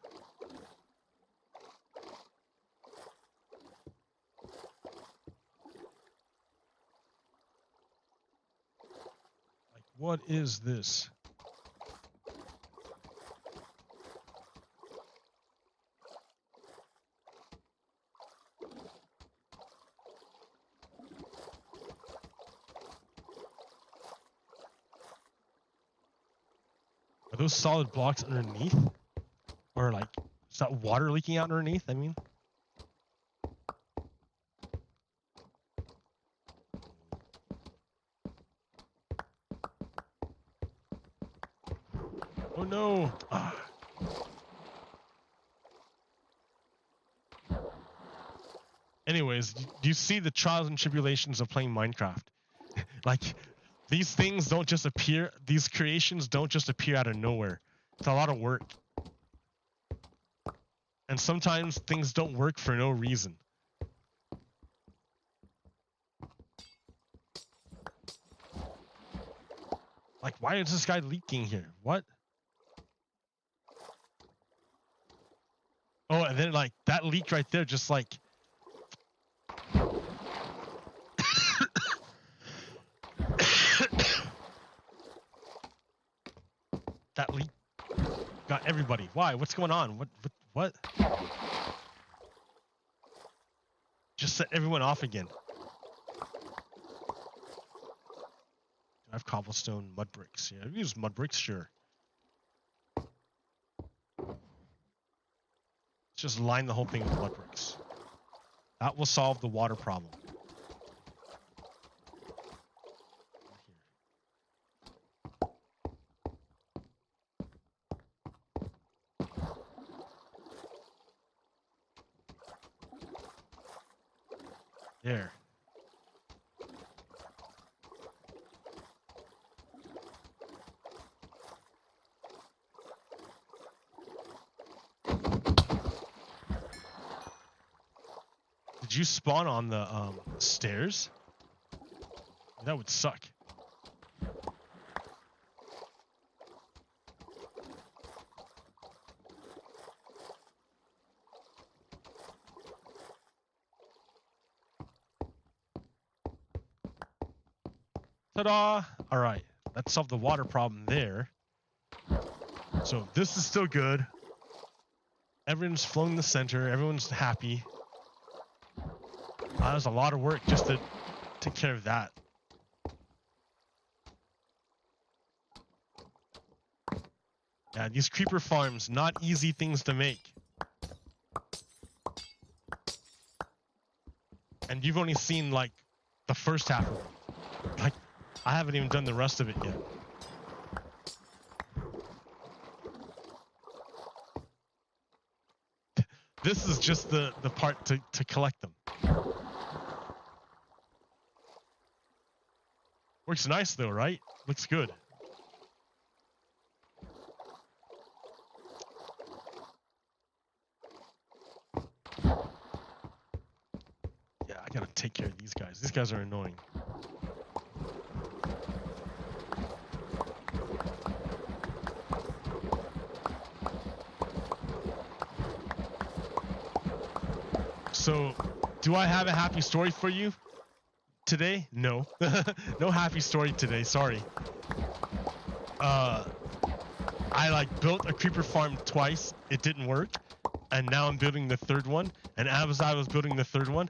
Like, what is this? Are those solid blocks underneath? Or like, is that water leaking out underneath? I mean. Oh no! Ah. Anyways, do you see the trials and tribulations of playing Minecraft? Like, these things don't just appear, these creations don't just appear out of nowhere. It's a lot of work. And sometimes things don't work for no reason. Like, why is this guy leaking here? What? Oh, and then like that leak right there, just like that leak got everybody. Why? What's going on? What? Just set everyone off again. I have cobblestone mud bricks. Yeah, I've used mud bricks, sure. Let's just line the whole thing with mud bricks. That will solve the water problem. There. Did you spawn on the stairs? That would suck. Ta-da! All right, that solved the water problem there. So this is still good. Everyone's flowing in the center. Everyone's happy. That was a lot of work just to take care of that. Yeah, these creeper farms, not easy things to make. And you've only seen like the first half of it. Like, I haven't even done the rest of it yet. This is just the part to collect them. Works nice though, right? Looks good. Yeah, I gotta take care of these guys. These guys are annoying. So, do I have a happy story for you today? No. No happy story today, sorry. I like built a creeper farm twice, it didn't work, and now I'm building the third one, and as I was building the third one,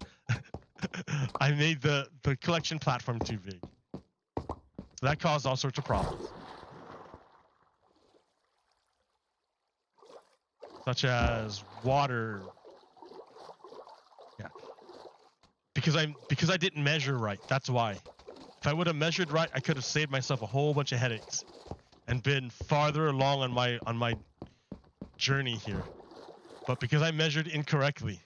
I made the collection platform too big. So that caused all sorts of problems. Such as water. Yeah. Because I didn't measure right, that's why. If I would have measured right, I could have saved myself a whole bunch of headaches and been farther along on my journey here. But because I measured incorrectly.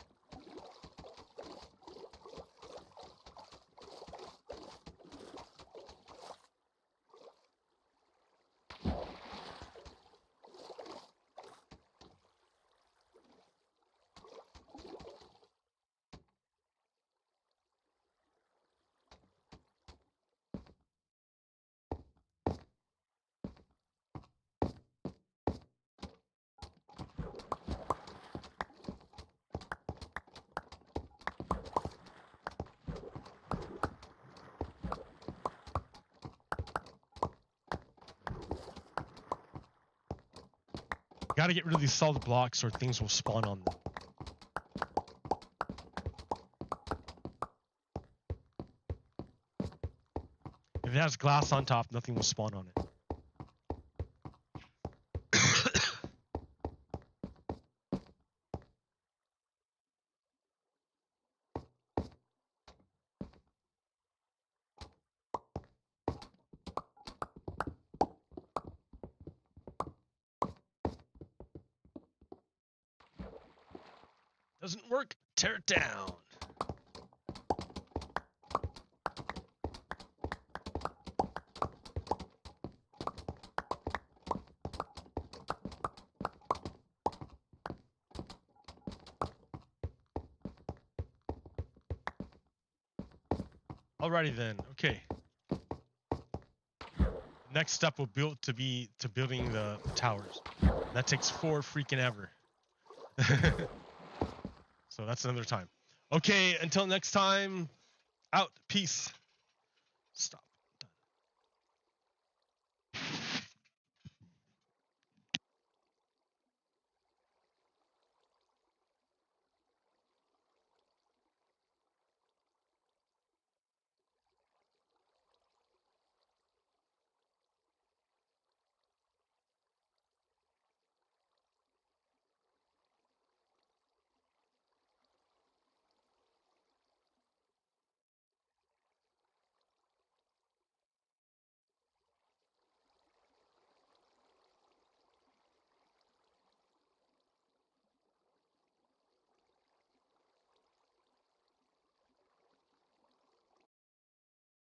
Gotta get rid of these solid blocks or things will spawn on them. If it has glass on top, nothing will spawn on it. Doesn't work, tear it down. Alrighty then, okay. Next step will be building the towers. That takes 4 freaking ever. So that's another time. Okay, until next time, out. Peace. Stop.